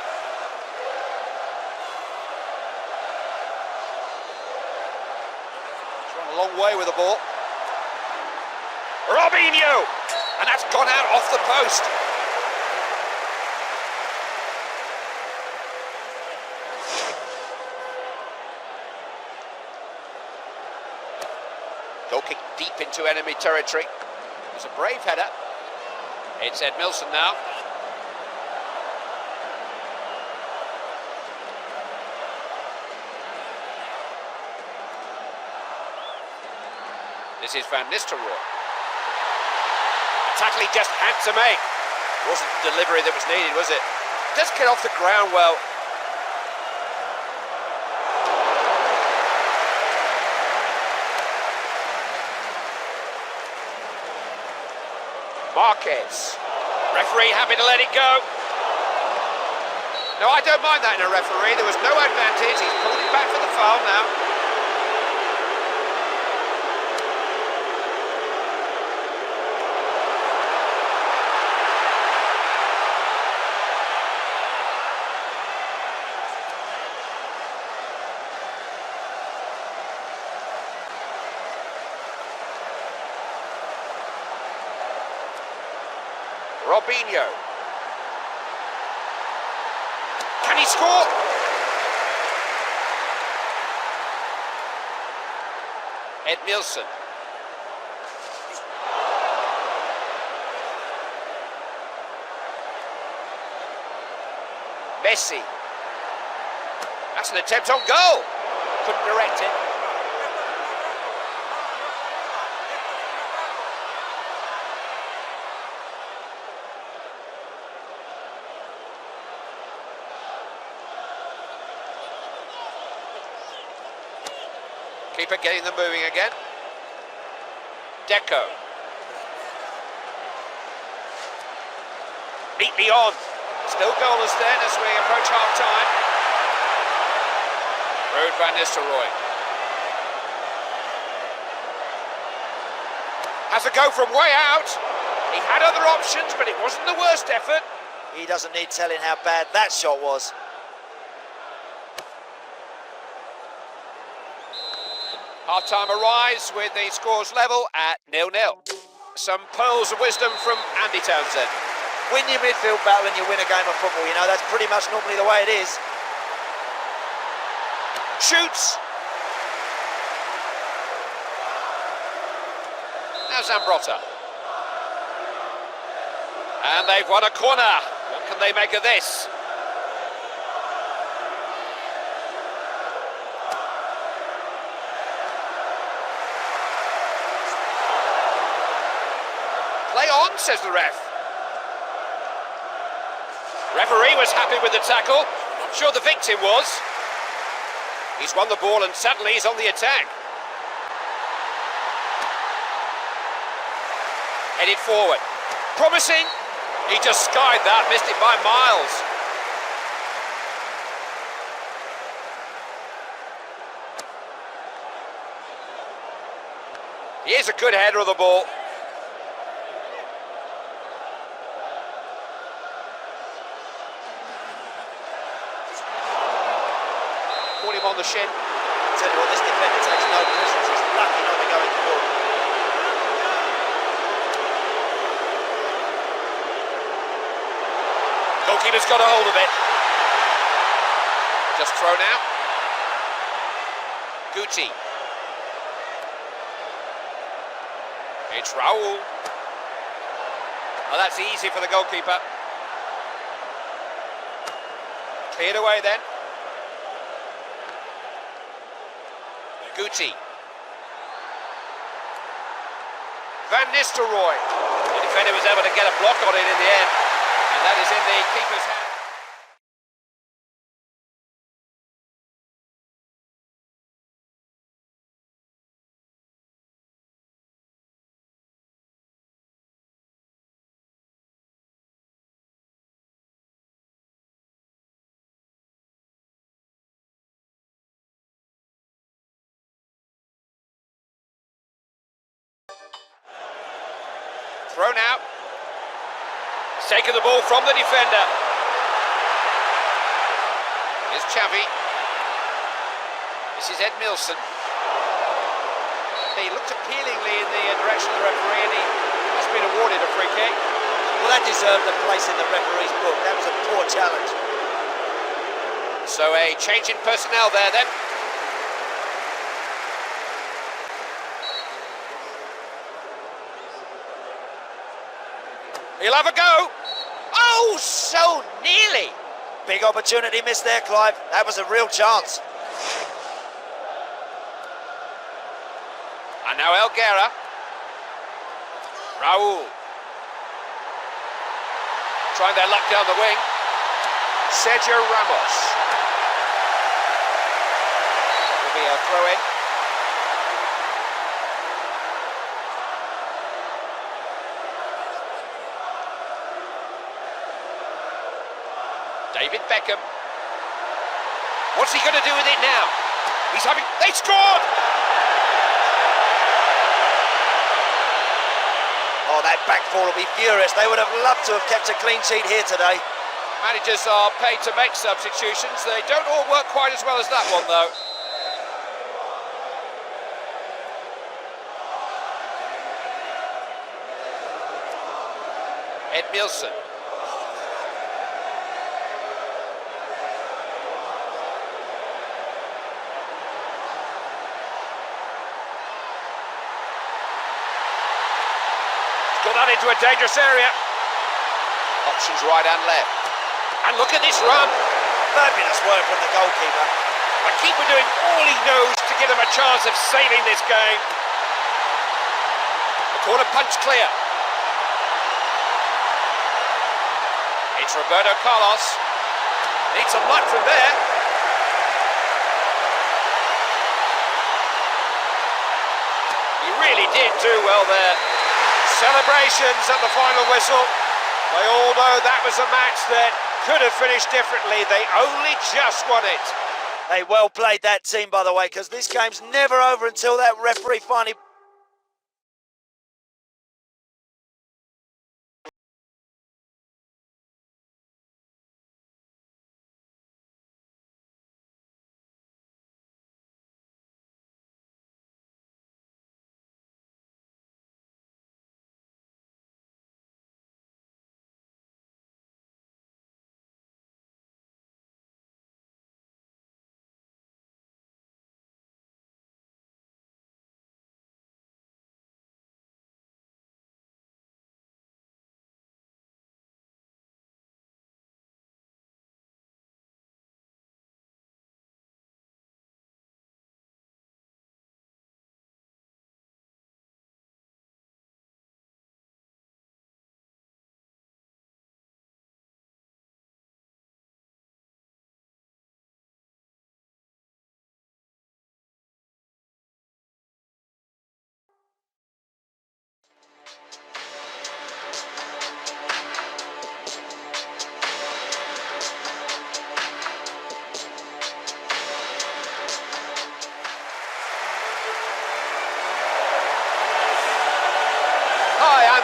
He's run a long way with the ball. Robinho! And that's gone out off the post. Goal kick deep into enemy territory. It was a brave header. It's Ed Milson now. This is Van Nistelrooy. A tackle he just had to make. It wasn't the delivery that was needed, was it? Just get off the ground well. Marquez. Referee happy to let it go. No, I don't mind that in a referee. There was no advantage. He's pulled it back for the foul now. Robinho. Can he score? Ed Milson. Messi. That's an attempt on goal. Couldn't direct it. Keeper getting them moving again. Deco. Neatly on. Still goalless then as we approach half-time. Ruud van Nistelrooy. Has a go from way out. He had other options, but it wasn't the worst effort. He doesn't need telling how bad that shot was. Half-time arrives with the scores level at 0-0. Some pearls of wisdom from Andy Townsend. Win your midfield battle and you win a game of football, you know, that's pretty much normally the way it is. Shoots! Now Zambrotta. And they've won a corner. What can they make of this? Play on, says the ref. Referee was happy with the tackle. Not sure the victim was. He's won the ball and suddenly he's on the attack. Headed forward. Promising. He just skied that, missed it by miles. Here's a good header of the ball. Caught him on the shin. Tell you what, this defender takes no prisoners. He's lucky not to go in the ball. Goalkeeper's got a hold of it. Just thrown out. Guti. It's Raul. Oh, that's easy for the goalkeeper. Cleared away then. Guti. Van Nistelrooy. defender was able to get a block on it in the end, and that is in the keeper's hand. Thrown out. He's taken the ball from the defender. Here's Xavi. This is Ed Milson. He looked appealingly in the direction of the referee, and he has been awarded a free kick. Well, that deserved a place in the referee's book. That was a poor challenge. So a change in personnel there then. He'll have a go. Oh, so nearly. Big opportunity missed there, Clive. That was a real chance. And now Elguera. Raul. Trying their luck down the wing. Sergio Ramos. Will be a throw in. David Beckham. What's he going to do with it now? He's having... They scored! Oh, that back four will be furious. They would have loved to have kept a clean sheet here today. Managers are paid to make substitutions. They don't all work quite as well as that one, though. Ed Milson. Got that into a dangerous area. Options right and left. And look at this run. Fabulous work from the goalkeeper. The keeper doing all he knows to give them a chance of saving this game. The corner punch clear. It's Roberto Carlos. Needs some luck from there. He really did do well there. Celebrations at the final whistle. They all know that was a match that could have finished differently. They only just won it. They well played, that team, by the way, because this game's never over until that referee finally...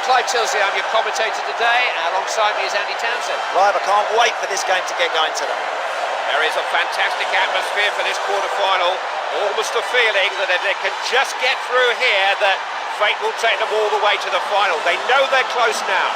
Clive Tilsley, I'm your commentator today. Alongside me is Andy Townsend. Clive, I can't wait for this game to get going today. There is a fantastic atmosphere for this quarter-final. Almost a feeling that if they can just get through here, that fate will take them all the way to the final. They know they're close now.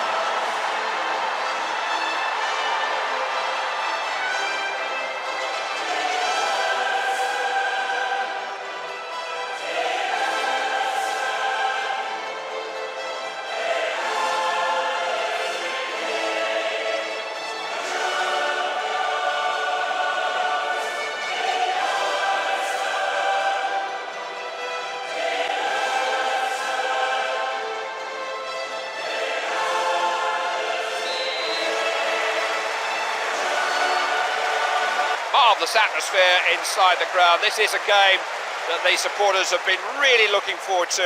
marvellous atmosphere inside the ground. This is a game that the supporters have been really looking forward to.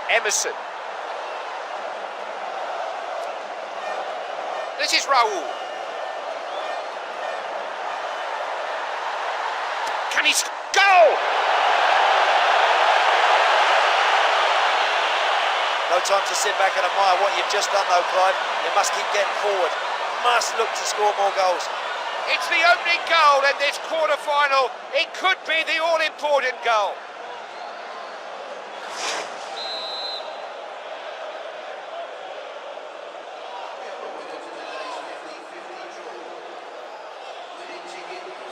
Emerson. This is Raul. Can he go? No time to sit back and admire what you've just done though, Clive. You must keep getting forward. Must look to score more goals. It's the opening goal in this quarter-final. It could be the all-important goal.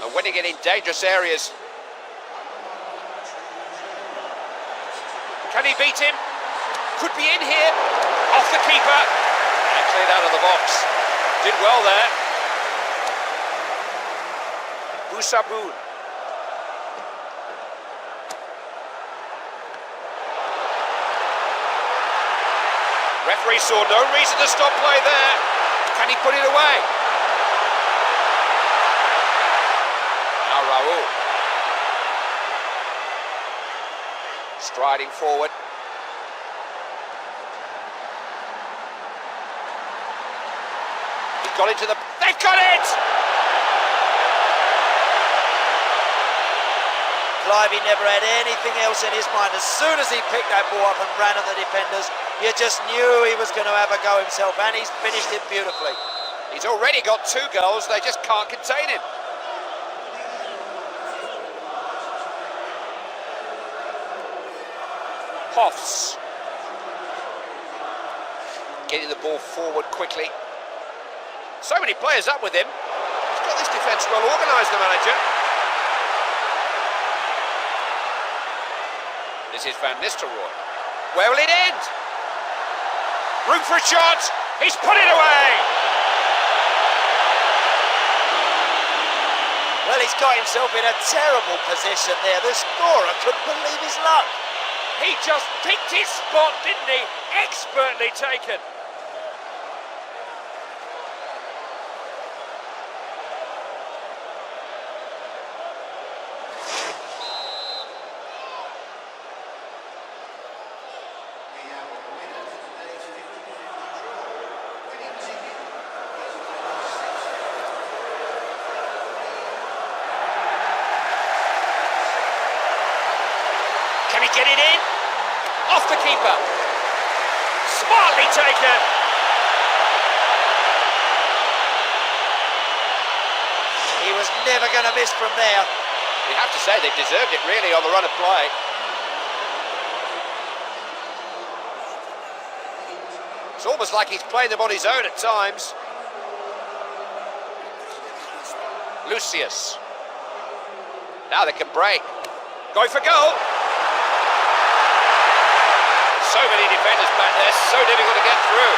And winning it in dangerous areas. Can he beat him? Could be in here. Off the keeper. And cleared out of the box. Did well there. Boussaboun. Referee saw no reason to stop play there. Can he put it away? Now Raul. Striding forward. He's got into the... They've got it! Clive, he never had anything else in his mind. As soon as he picked that ball up and ran at the defenders, you just knew he was going to have a go himself, and he's finished it beautifully. He's already got 2 goals, they just can't contain him. Hoffs. Getting the ball forward quickly. So many players up with him. He's got this defence well organised, the manager. This is Van Nistelrooy. Where will it end? Room for a shot. He's put it away. Well, he's got himself in a terrible position there. The scorer couldn't believe his luck. He just picked his spot, didn't he? Expertly taken. Can he get it in? Off the keeper. Smartly taken. He was never going to miss from there. You have to say they've deserved it really on the run of play. It's almost like he's playing them on his own at times. Lucius. Now they can break. Going for goal. So many defenders back there, so difficult to get through.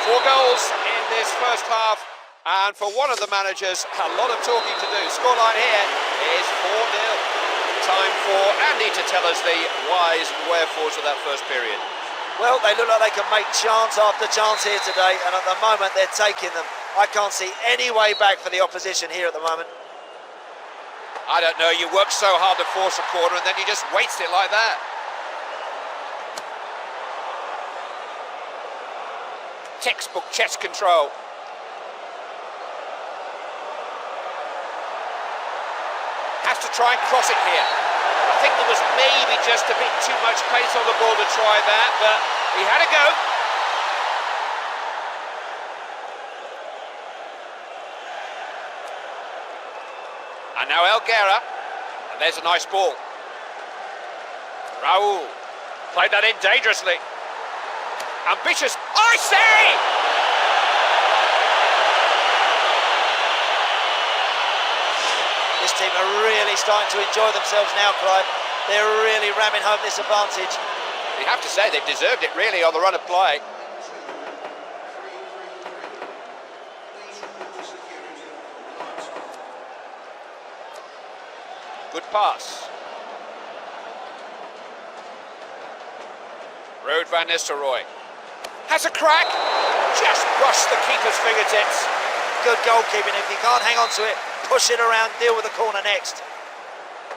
4 goals in this first half, and for one of the managers, a lot of talking to do. Scoreline here is 4-0. Time for Andy to tell us the whys and wherefores of that first period. Well, they look like they can make chance after chance here today, and at the moment they're taking them. I can't see any way back for the opposition here at the moment. I don't know, you work so hard to force a corner and then you just waste it like that. Textbook chess control. Has to try and cross it here. I think there was maybe just a bit too much pace on the ball to try that, but he had a go. And now Elguera, and there's a nice ball. Raul played that in dangerously. Ambitious, I say! This team are really starting to enjoy themselves now, Clive. They're really ramming home this advantage. You have to say they've deserved it really on the run of play. Good pass. Ruud van Nistelrooy has a crack, just brushed the keeper's fingertips. Good goalkeeping. If you can't hang on to it, push it around, deal with the corner next.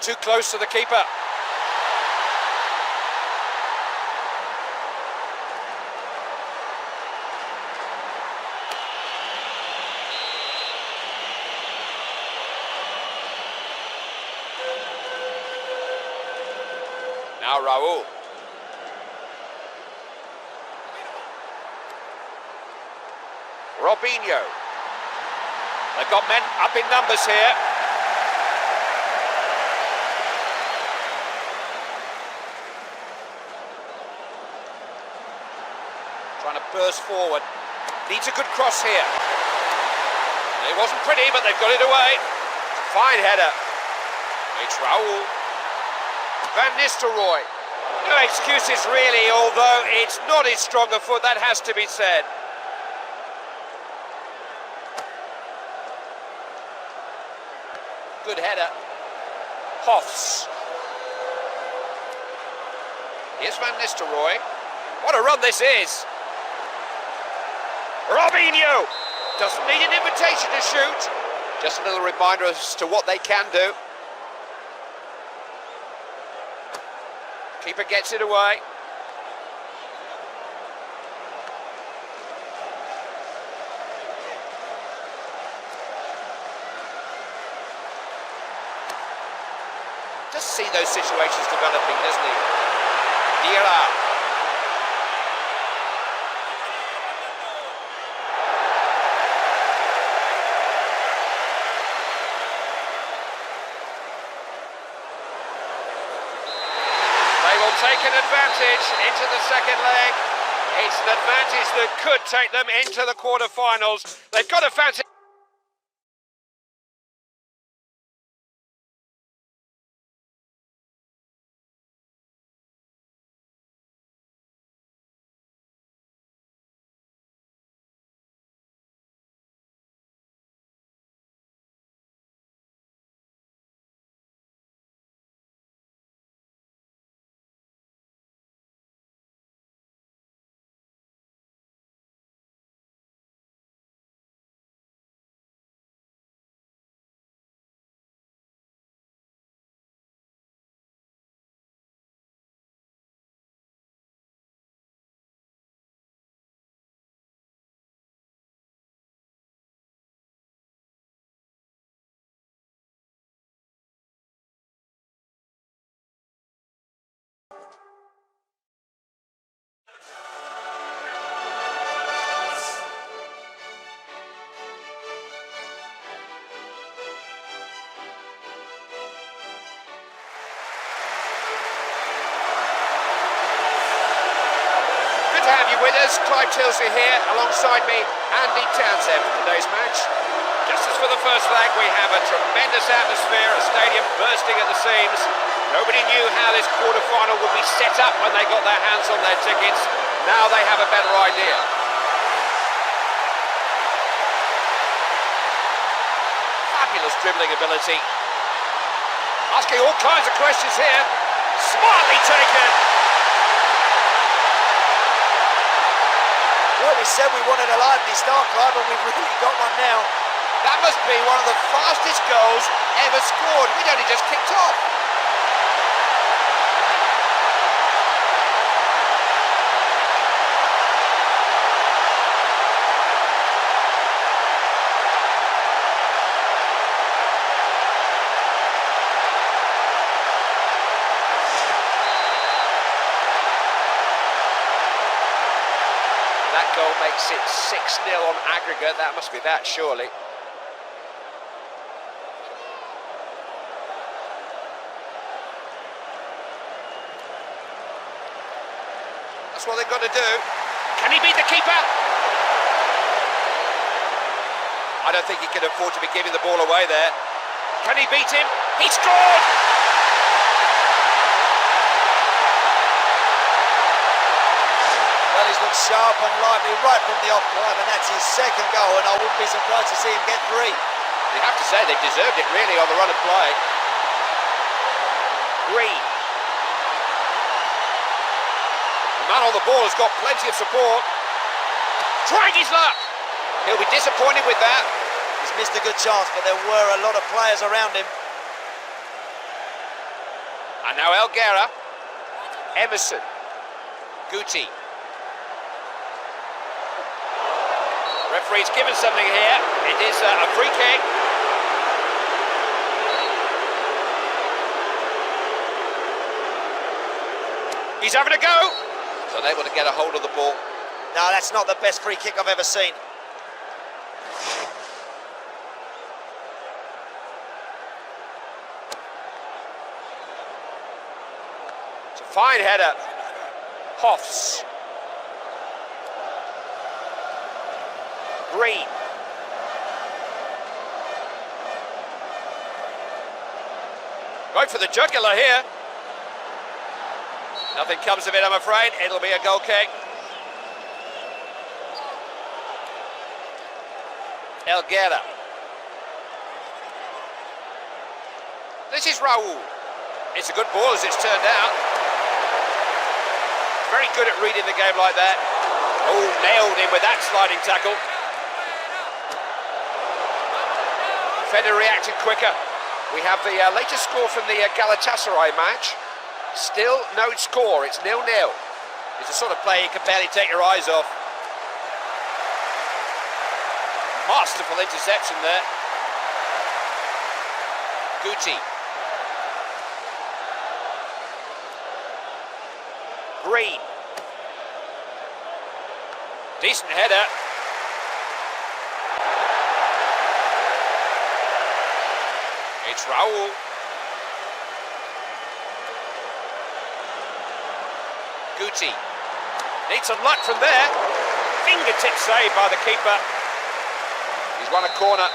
Too close to the keeper. Now Raul. Robinho. They've got men up in numbers here. Trying to burst forward. Needs a good cross here. It wasn't pretty, but they've got it away. Fine header. It's Raul. Van Nistelrooy. No excuses really, although it's not his stronger foot, that has to be said. Good header. Hoffs. Here's Van Nistelrooy. What a run this is. Robinho doesn't need an invitation to shoot. Just a little reminder as to what they can do. Keeper gets it away. Just see those situations developing, doesn't he? Dira. Take an advantage into the second leg. It's an advantage that could take them into the quarter-finals. They've got a fancy... With us, Clive Tilsley here, alongside me, Andy Townsend for today's match. Just as for the first leg, we have a tremendous atmosphere, a stadium bursting at the seams. Nobody knew how this quarter-final would be set up when they got their hands on their tickets. Now they have a better idea. Fabulous dribbling ability. Asking all kinds of questions here. Smartly taken. Well, we said we wanted a lively start, Clive, and we've really got one now. That must be one of the fastest goals ever scored. We'd only just kicked off. Goal makes it 6-0 on aggregate. That must be that, surely. That's what they've got to do. Can he beat the keeper? I don't think he can afford to be giving the ball away there. Can he beat him? He scored! He's looked sharp and lively right from the off, Clive, and that's his second goal, and I wouldn't be surprised to see him get 3. You have to say they deserved it really on the run of play. Green. man on the ball has got plenty of support. Tried his luck. He'll be disappointed with that. He's missed a good chance, but there were a lot of players around him. And now Elguera, Emerson, Guti. Referee's given something here. It is a free kick. He's having a go. He's unable to get a hold of the ball. No, that's not the best free kick I've ever seen. It's a fine header. Hoffs. Green. Going for the jugular here. Nothing comes of it, I'm afraid. It'll be a goal kick. Elguera. This is Raul. It's a good ball as it's turned out. Very good at reading the game like that. Oh, nailed him with that sliding tackle. Defender reacted quicker. We have the latest score from the Galatasaray match. Still no score, it's 0-0. It's the sort of play you can barely take your eyes off. Masterful interception there. Guti. Green. Decent header. It's Raul. Guti. Needs some luck from there. Fingertip save by the keeper. He's won a corner.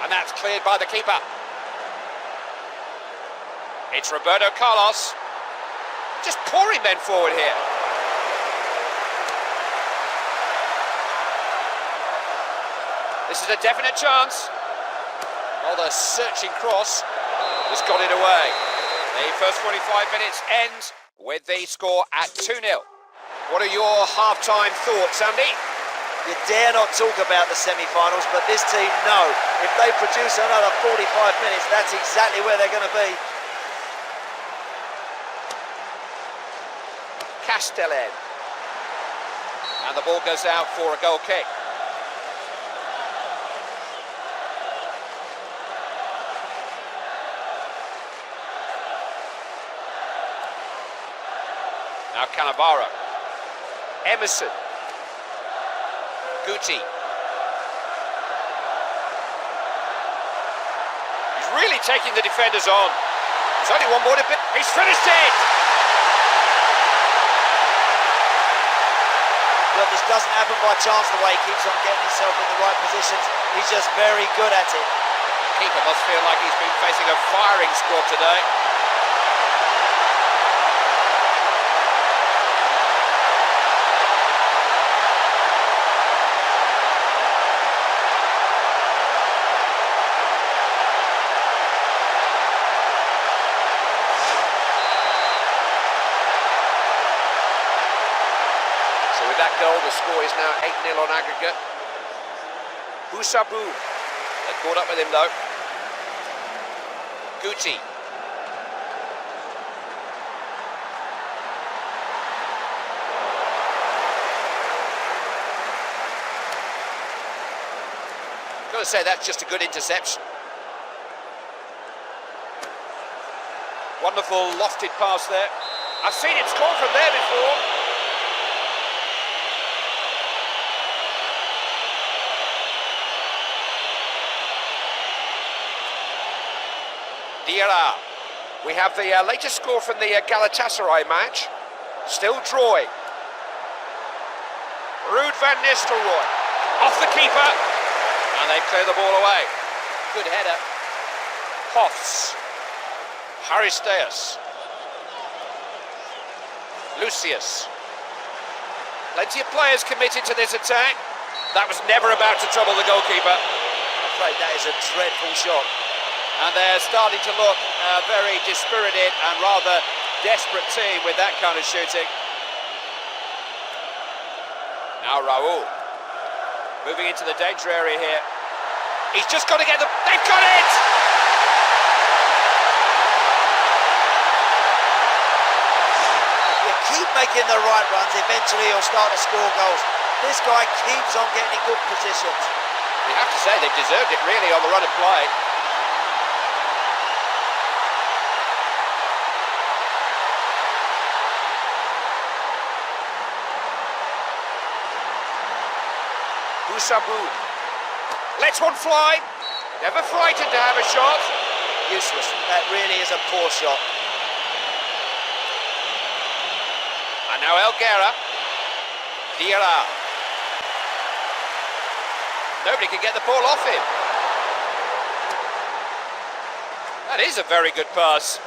And that's cleared by the keeper. It's Roberto Carlos. Just pouring men forward here. This is a definite chance. Oh, the searching cross just got it away. The first 45 minutes ends with the score at 2-0. What are your half-time thoughts, Andy? You dare not talk about the semi-finals, but this team know if they produce another 45 minutes, that's exactly where they're going to be. Castellan. And the ball goes out for a goal kick. Now Cannavaro. Emerson. Guti. He's really taking the defenders on. There's only one more to bit. He's finished it! Look, this doesn't happen by chance the way he keeps on getting himself in the right positions. He's just very good at it. The keeper must feel like he's been facing a firing squad today. With that goal, the score is now 8-0 on aggregate. Husabu. They caught up with him though. Guti. Got to say that's just a good interception. Wonderful lofted pass there. I've seen him score from there before. Diarra. We have the latest score from the Galatasaray match. Still drawing. Ruud van Nistelrooy. Off the keeper. And they clear the ball away. Good header. Hoffs. Haristeas. Lucius. Plenty of players committed to this attack. That was never about to trouble the goalkeeper. I'm afraid that is a dreadful shot. And they're starting to look very dispirited and rather desperate team with that kind of shooting. Now Raul, moving into the danger area here. He's just got to get the... They've got it! If you keep making the right runs, eventually you'll start to score goals. This guy keeps on getting in good positions. You have to say they've deserved it really on the run of play. Sabu lets one fly, never frightened to have a shot. Useless. That really is a poor shot. And now Elguera. Diarra. Nobody can get the ball off him. That is a very good pass.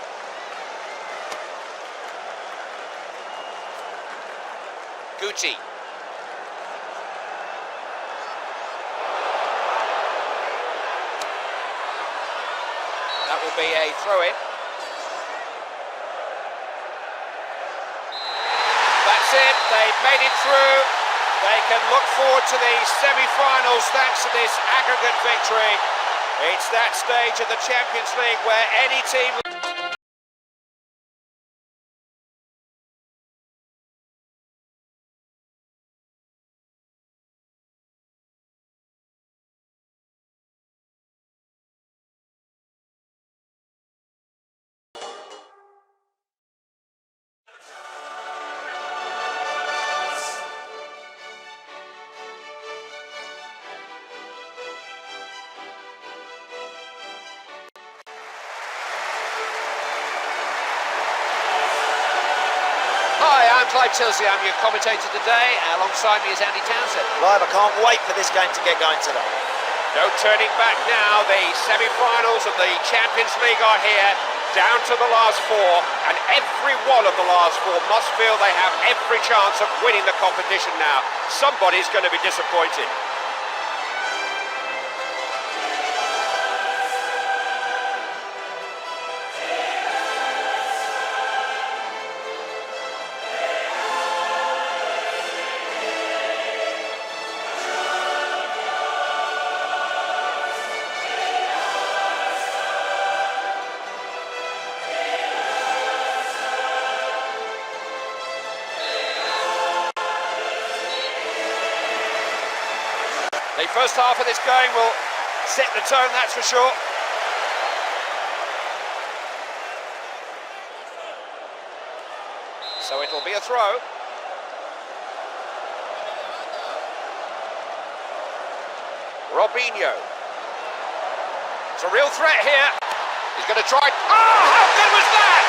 Guti. That will be a throw-in. That's it, they've made it through. They can look forward to the semi-finals thanks to this aggregate victory. It's that stage of the Champions League where any team... Hi, I'm Clive Tilsley, I'm your commentator today. Alongside me is Andy Townsend. Live, I can't wait for this game to get going today. No turning back now. The semi-finals of the Champions League are here, down to the last four, and every one of the last four must feel they have every chance of winning the competition now. Somebody's going to be disappointed. The first half of this game will set the tone, that's for sure. So it'll be a throw. Robinho. It's a real threat here. He's going to try... Oh, how good was that?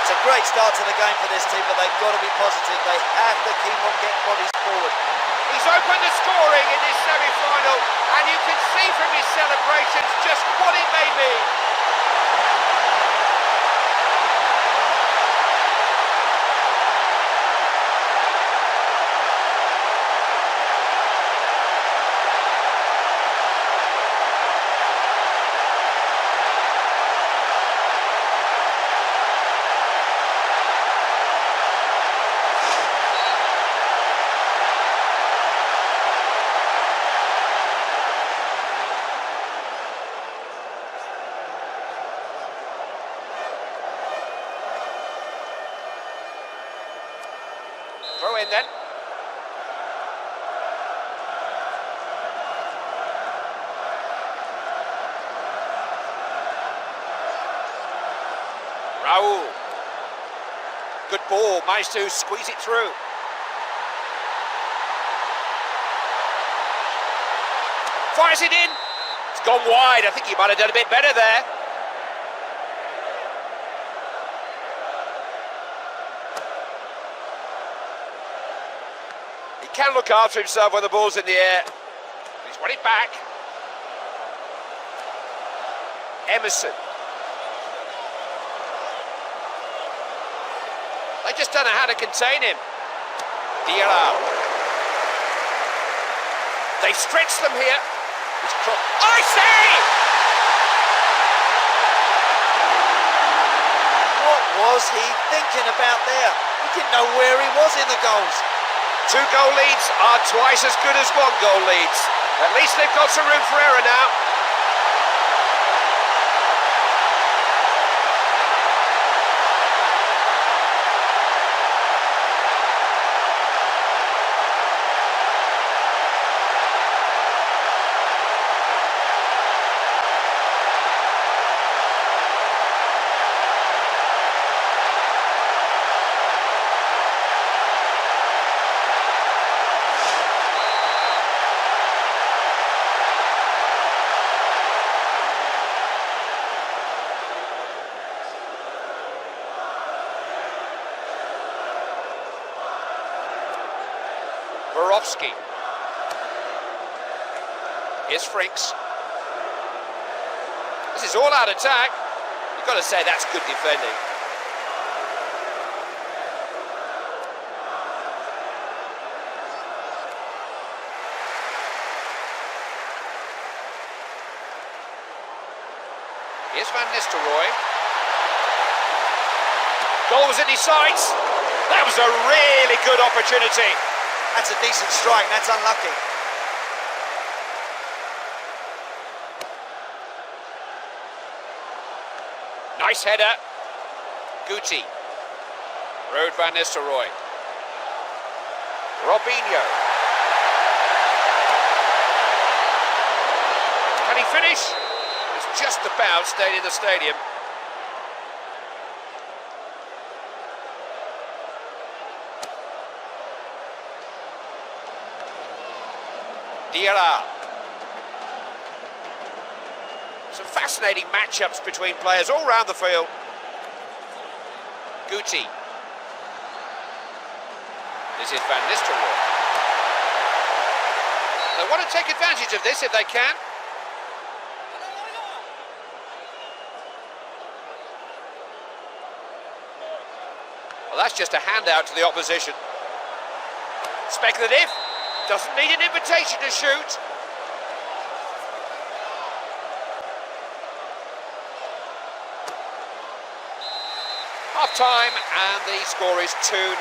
It's a great start to the game for this team, but they've got to be positive. They have to keep on getting bodies forward. He's opened the scoring in this semi-final, and you can see from his celebrations just what it may mean. Throw in then. Raul. Good ball, managed to squeeze it through. Fires it in. It's gone wide. I think he might have done a bit better there. Can look after himself when the ball's in the air. He's won it back. Emerson. They just don't know how to contain him. Diarra. They stretch them here. I say! was he thinking about there? He didn't know where he was in the goals. 2 goal leads are twice as good as 1 goal leads. At least they've got some room for error now. Here's Frinks. This is all out attack. You've got to say that's good defending. Here's Van Nistelrooy. Goal was in his sights. That was a really good opportunity. That's a decent strike, that's unlucky. Nice header. Guti. Road Van Nistelrooy. Robinho. Can he finish? It's just about stayed in the stadium. Diarra. Some fascinating matchups between players all round the field. Guti. This is Van Nistelrooy. They want to take advantage of this if they can. Well, that's just a handout to the opposition. Speculative. Doesn't need an invitation to shoot. Half time and the score is 2-0.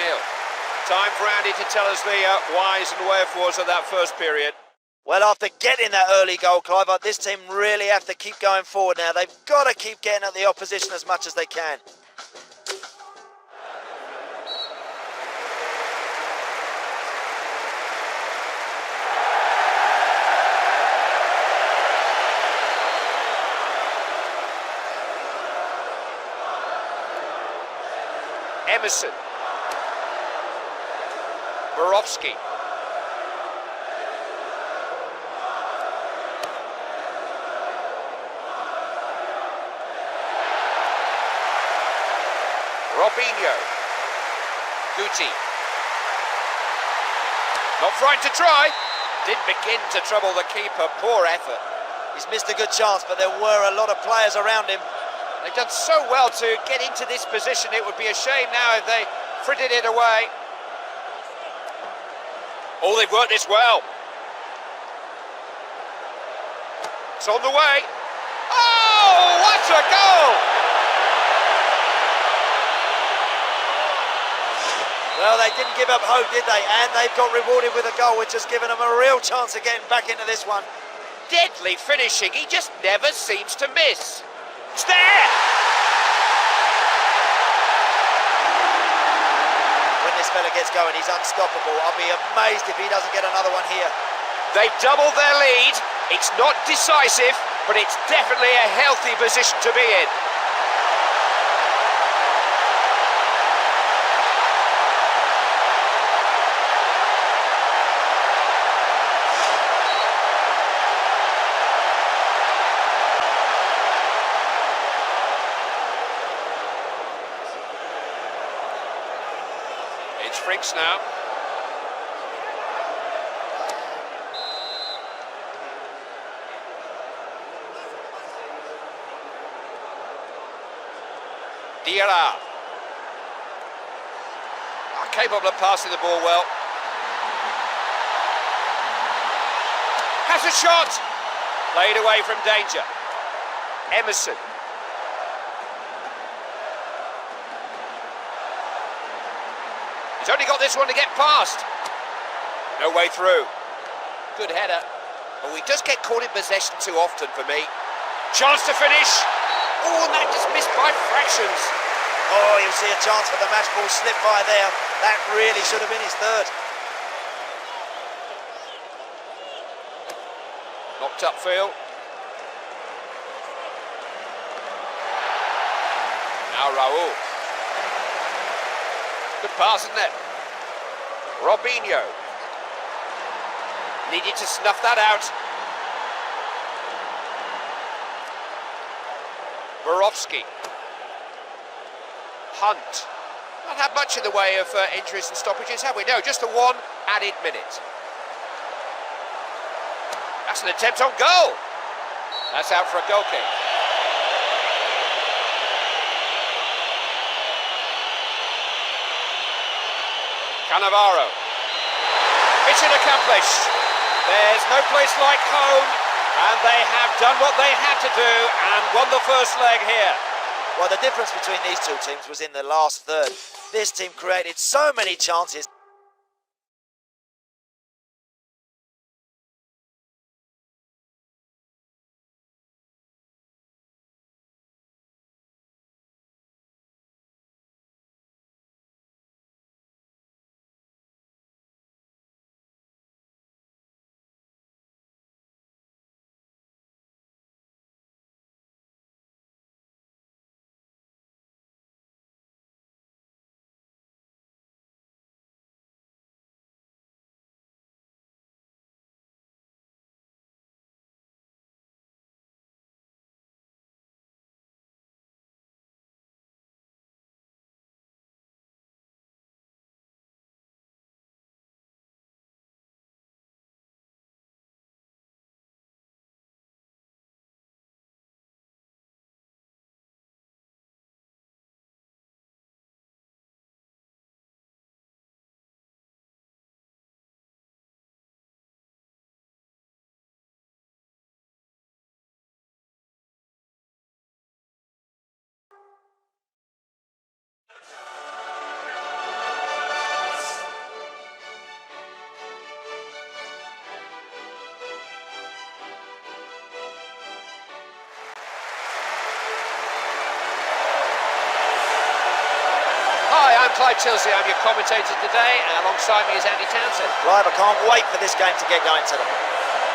Time for Andy to tell us the whys and wherefores of that first period. Well, after getting that early goal, Clive, this team really have to keep going forward now. They've got to keep getting at the opposition as much as they can. Emerson. Borowski. Robinho. Guti. Not frightened to try. Didn't begin to trouble the keeper. Poor effort. He's missed a good chance, but there were a lot of players around him. They've done so well to get into this position. It would be a shame now if they frittered it away. Oh, they've worked this well. It's on the way. Oh, what a goal! Well, they didn't give up hope, did they? And they've got rewarded with a goal, which has given them a real chance of getting back into this one. Deadly finishing. He just never seems to miss. It's there! When this fella gets going, he's unstoppable. I'll be amazed if he doesn't get another one here. They've doubled their lead. It's not decisive, but it's definitely a healthy position to be in. It's Frinks now. Diarra. Capable of passing the ball well. Has a shot. Played away from danger. Emerson. He's only got this one to get past. No way through. Good header. Oh, he does get caught in possession too often for me. Chance to finish. Oh, and that just missed by fractions. Oh, you'll see a chance for the match ball slip by there. That really should have been his third. Knocked upfield. Now Raul. Good pass, isn't it? Robinho. Needed to snuff that out. Borowski. Hunt. Not had much in the way of injuries and stoppages, have we? No, just the one added minute. That's an attempt on goal. That's out for a goal kick. Cannavaro. Mission accomplished. There's no place like home, and they have done what they had to do and won the first leg here. Well, the difference between these two teams was in the last third. This team created so many chances. Clive Chelsea, I'm your commentator today, and alongside me is Andy Townsend. Clive, I can't wait for this game to get going today.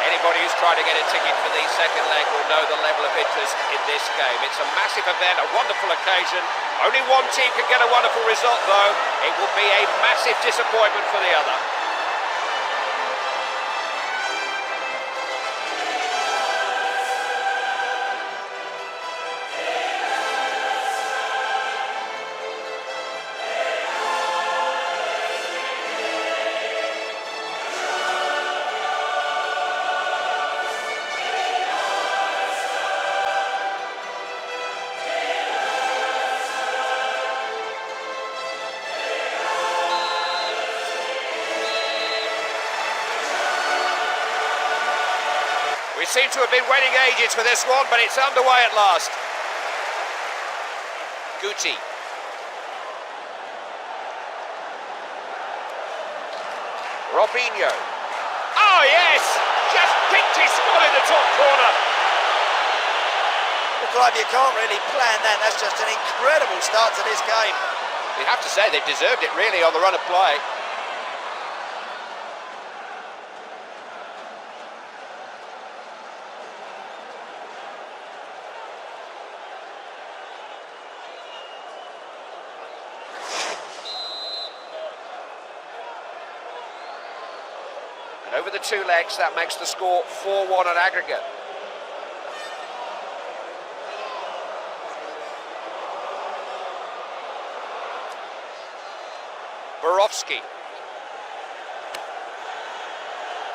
Anybody who's tried to get a ticket for the second leg will know the level of interest in this game. It's a massive event, a wonderful occasion. Only one team can get a wonderful result, though. It will be a massive disappointment for the other. We seem to have been waiting ages for this one, but it's underway at last. Guti. Robinho. Oh yes! Just picked his spot in the top corner. Well, Clive, you can't really plan that. That's just an incredible start to this game. You have to say they've deserved it really on the run of play. And over the two legs, that makes the score 4-1 on aggregate. Borowski.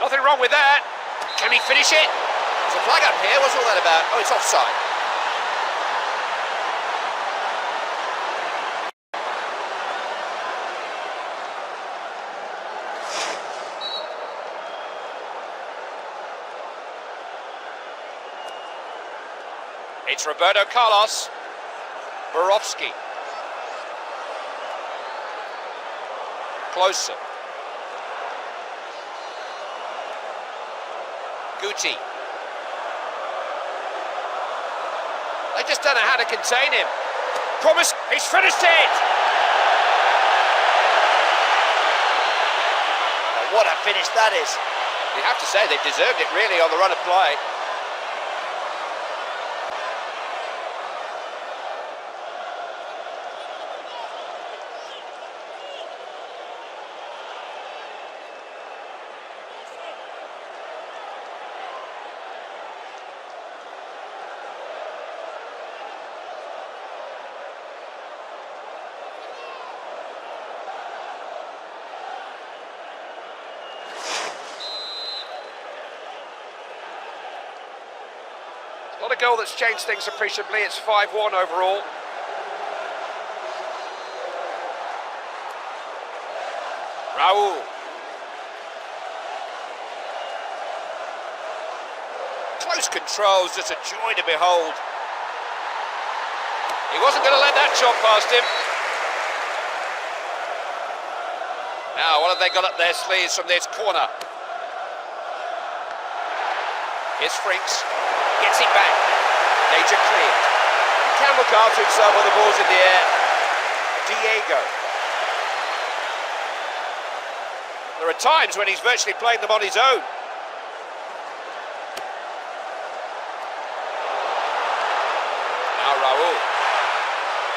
Nothing wrong with that. Can he finish it? There's a flag up here. What's all that about? Oh, it's offside. It's Roberto Carlos. Borowski. closer. Guti. They just don't know how to contain him. Promise, he's finished it! Oh, what a finish that is. You have to say they deserved it really on the run of play. Not a goal that's changed things appreciably. It's 5-1 overall. Raul. Close controls, just a joy to behold. He wasn't going to let that chop past him. Now, what have they got up their sleeves from this corner? Here's Frinks. Gets it back. Danger cleared. He can look after himself when the ball's in the air. Diego. There are times when he's virtually playing them on his own. Now Raul.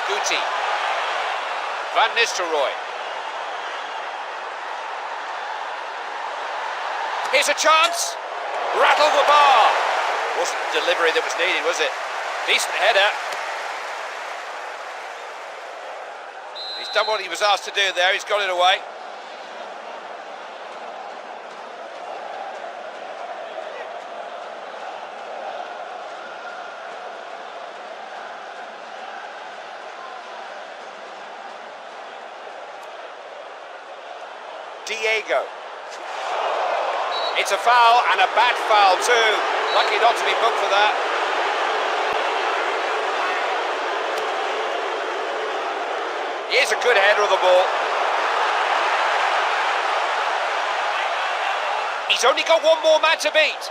Guti. Van Nistelrooy. Here's a chance. Rattle the bar. Wasn't the delivery that was needed, was it? Decent header. He's done what he was asked to do there. He's got it away. Diego. It's a foul, and a bad foul too. Lucky not to be booked for that. Here's a good header of the ball. He's only got one more man to beat.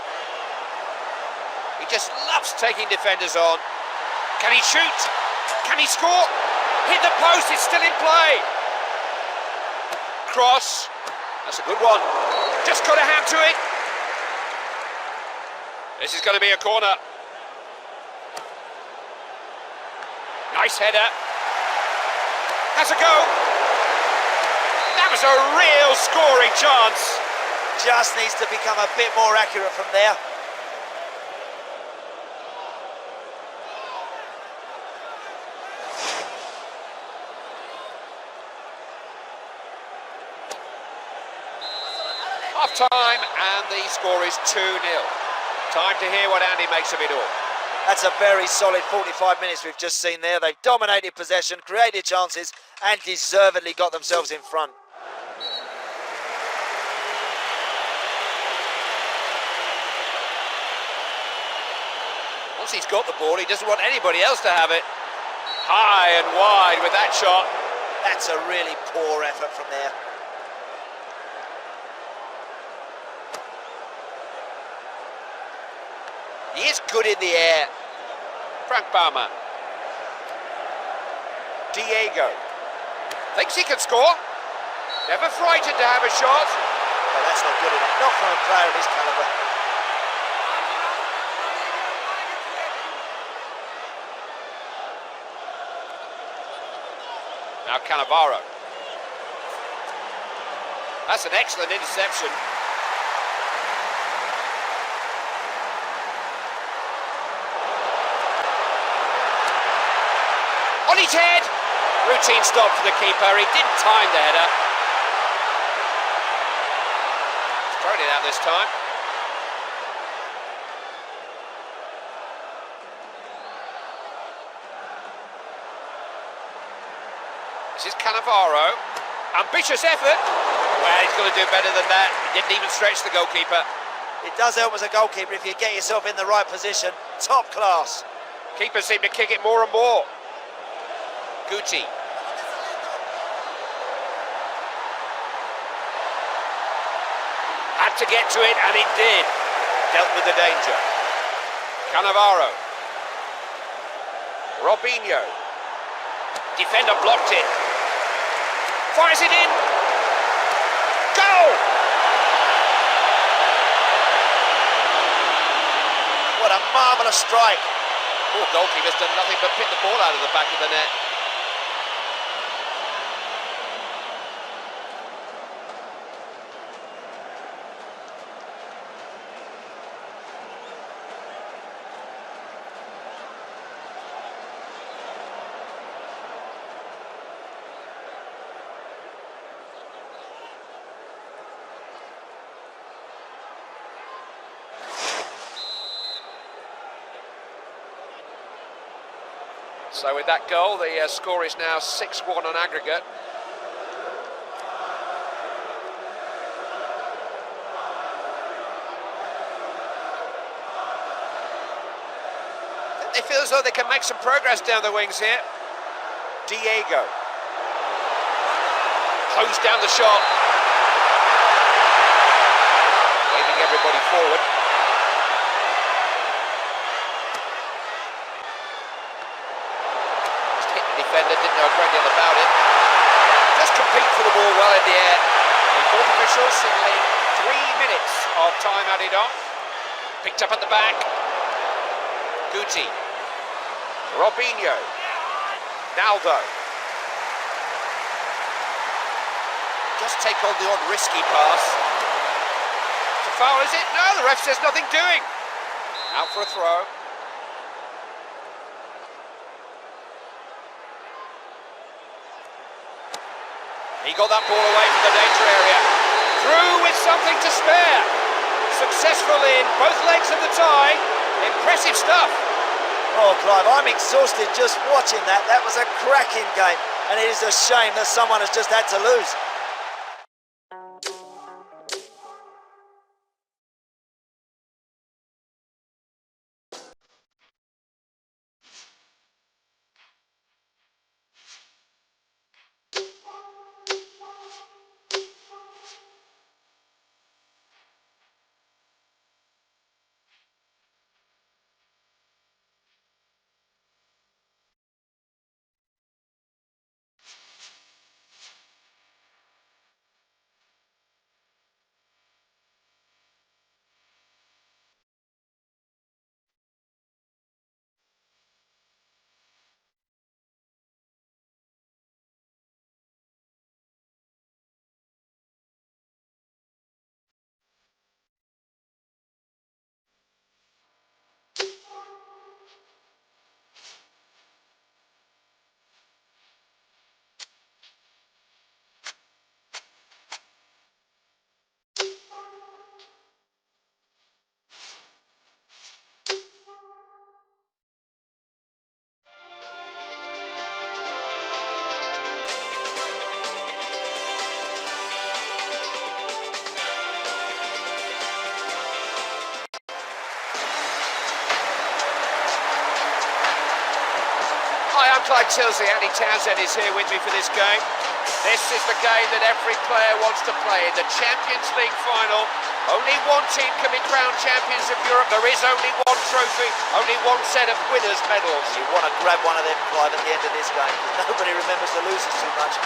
He just loves taking defenders on. Can he shoot? Can he score? Hit the post, it's still in play. Cross. That's a good one. Just got a hand to it. This is going to be a corner. Nice header. Has a go. That was a real scoring chance. Just needs to become a bit more accurate from there. Half time and the score is 2-0. Time to hear what Andy makes of it all. That's a very solid 45 minutes we've just seen there. They've dominated possession, created chances, and deservedly got themselves in front. Once he's got the ball, he doesn't want anybody else to have it. High and wide with that shot. That's a really poor effort from there. He is good in the air. Frank Baumann. Diego. Thinks he can score. Never frightened to have a shot. Well, that's not good enough. Not from a player of his calibre. Now Cannavaro. That's an excellent interception. On his head! Routine stop for the keeper. He didn't time the header. He's thrown it out this time. This is Cannavaro. Ambitious effort. Well, he's got to do better than that. He didn't even stretch the goalkeeper. It does help as a goalkeeper if you get yourself in the right position. Top class. Keepers seem to kick it more and more. Guti. had to get to it, and he did. Dealt with the danger. Cannavaro. Robinho. Defender blocked it. Fires it in. Goal! What a marvellous strike. Poor goalkeeper's done nothing but pick the ball out of the back of the net. So with that goal, the score is now 6-1 on aggregate. They feel as though they can make some progress down the wings here. Diego. Close down the shot. Waving everybody forward. Defender didn't know a great deal about it. Just compete for the ball well in the air. The fourth official signalling 3 minutes of time added on. Picked up at the back. Guti. Robinho. Naldo. Just take on the odd risky pass. It's a foul, is it? No, the ref says nothing doing. Out for a throw. He got that ball away from the danger area. Through with something to spare. Successful in both legs of the tie. Impressive stuff. Oh, Clive, I'm exhausted just watching that. That was a cracking game, and it is a shame that someone has just had to lose. Hi, I'm Clyde Tilsley. Andy Townsend is here with me for this game. This is the game that every player wants to play. In the Champions League final, only one team can be crowned champions of Europe. There is only one trophy, only one set of winners' medals. You want to grab one of them, Clive, at the end of this game. Nobody remembers the losers too much.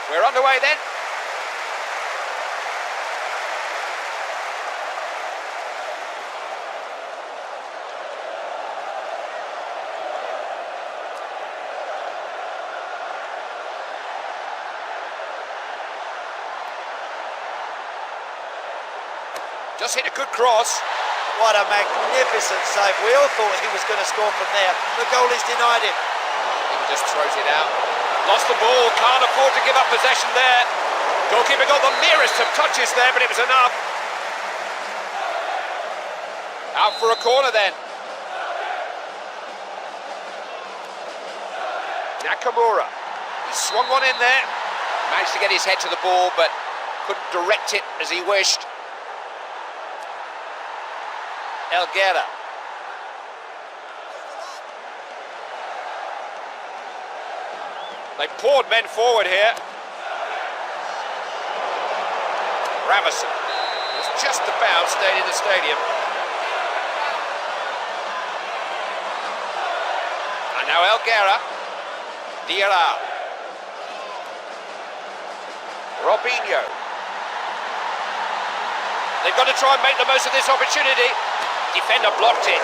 We're underway then. Just hit a good cross. What a magnificent save. We all thought he was going to score from there. The goalie's denied him. He just throws it out. Lost the ball, can't afford to give up possession there. Goalkeeper got the merest of touches there, but it was enough. Out for a corner then. Nakamura. He swung one in there. Managed to get his head to the ball, but couldn't direct it as he wished. Elguera. They poured men forward here. Ravison has just about stayed in the stadium. And now Elguera. Diarra. Robinho. They've got to try and make the most of this opportunity. Defender blocked it.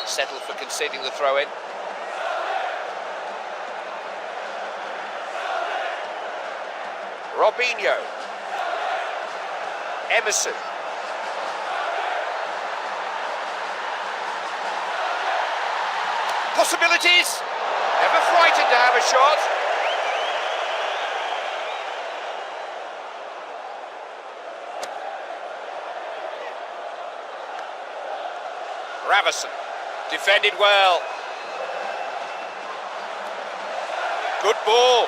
Settled for conceding the throw-in. Robinho. Emerson. Possibilities. Never frightened to have a shot. Ravison. Defended well. Good ball.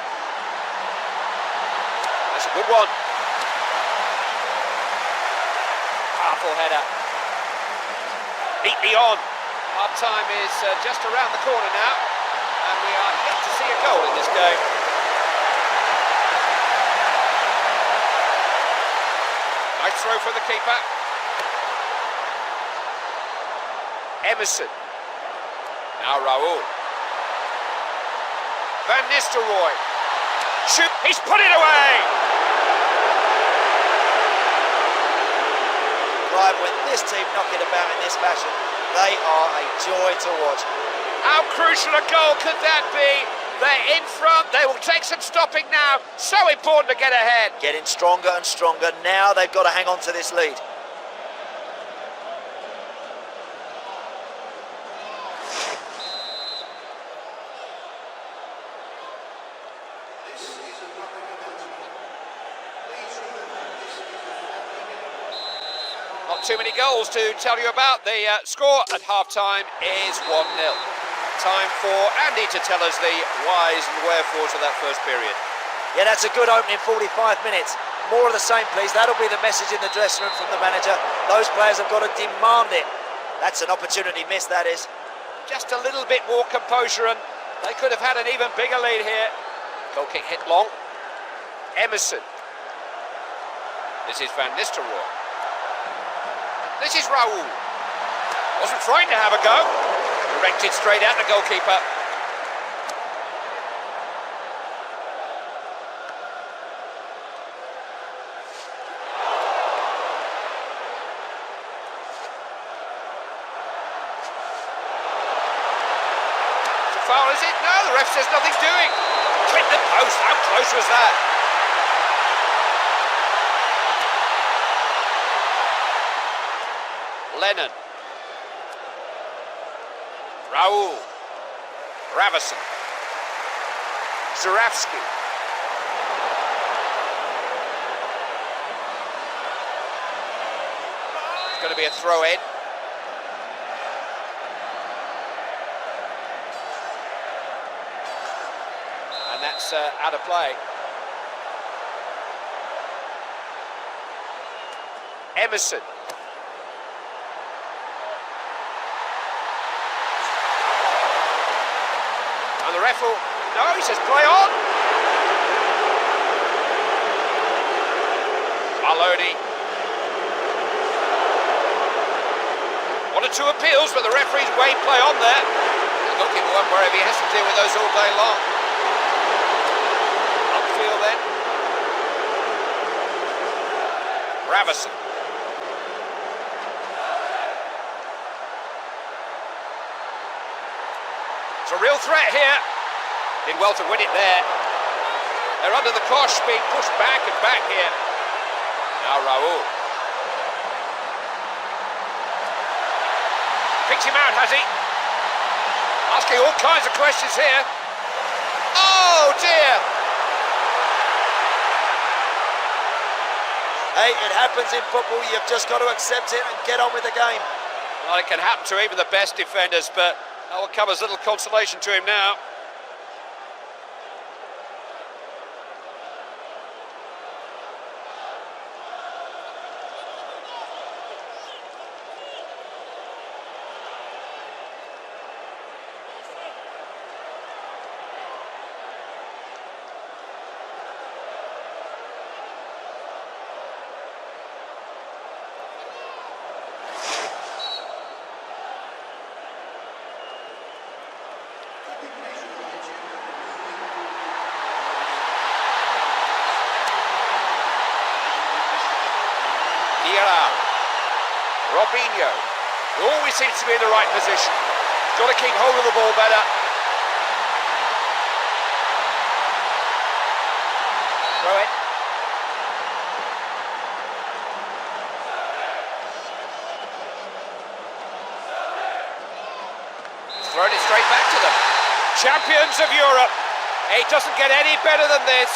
That's a good one. Powerful header. Neatly on. Half time is just around the corner now, and we are yet to see a goal in this game. Nice throw for the keeper. Emerson. Now Raul. Van Nistelrooy. Shoot, he's put it away! Clive, when this team knock it about in this fashion, they are a joy to watch. How crucial a goal could that be? They're in front, they will take some stopping now. So important to get ahead. Getting stronger and stronger. Now they've got to hang on to this lead. Not too many goals to tell you about. The score at half-time is 1-0. Time for Andy to tell us the whys and wherefores of that first period. Yeah, that's a good opening 45 minutes. More of the same, please. That'll be the message in the dressing room from the manager. Those players have got to demand it. That's an opportunity missed, that is. Just a little bit more composure and they could have had an even bigger lead here. Goal kick hit long. Emerson. This is Van Nistelrooy. This is Raul. Wasn't frightened to have a go. Directed straight at the goalkeeper. It's a foul, is it? No, the ref says nothing's doing. Clipped the post. How close was that? Lennon. Raul. Ravison. Zurawski. It's going to be a throw-in. And that's out of play. Emerson. And the ref will... No, he says play on. Maloney. One or two appeals, but the referee's waved play on there. The goalkeeper won't worry if he has to deal with those all day long. Upfield then. Ravison. It's a real threat here. Did well to win it there. They're under the cosh, being pushed back and back here. Now Raul. Picks him out, has he? Asking all kinds of questions here. Oh dear! Hey, it happens in football. You've just got to accept it and get on with the game. Well, it can happen to even the best defenders, but that will come as little consolation to him now. Vieira. Robinho. He always seems to be in the right position. Got to keep hold of the ball better. Throw it. Thrown it straight back to them. Champions of Europe. It doesn't get any better than this.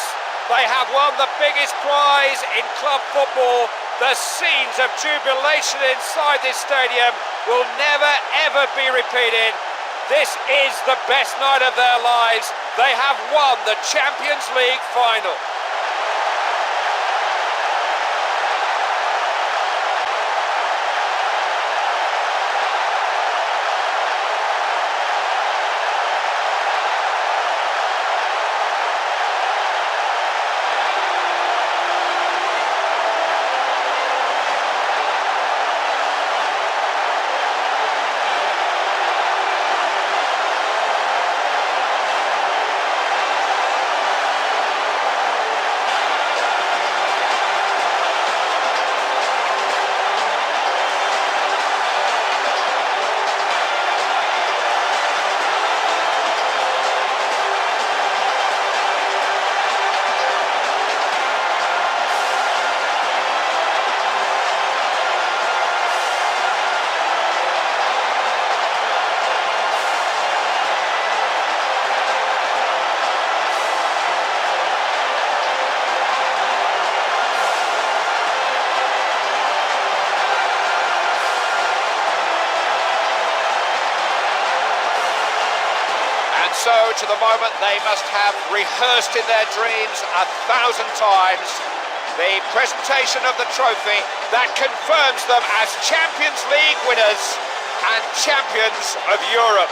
They have won the biggest prize in club football. The scenes of jubilation inside this stadium will never ever be repeated. This is the best night of their lives. They have won the Champions League final. So, to the moment, they must have rehearsed in their dreams 1,000 times the presentation of the trophy that confirms them as Champions League winners and champions of Europe.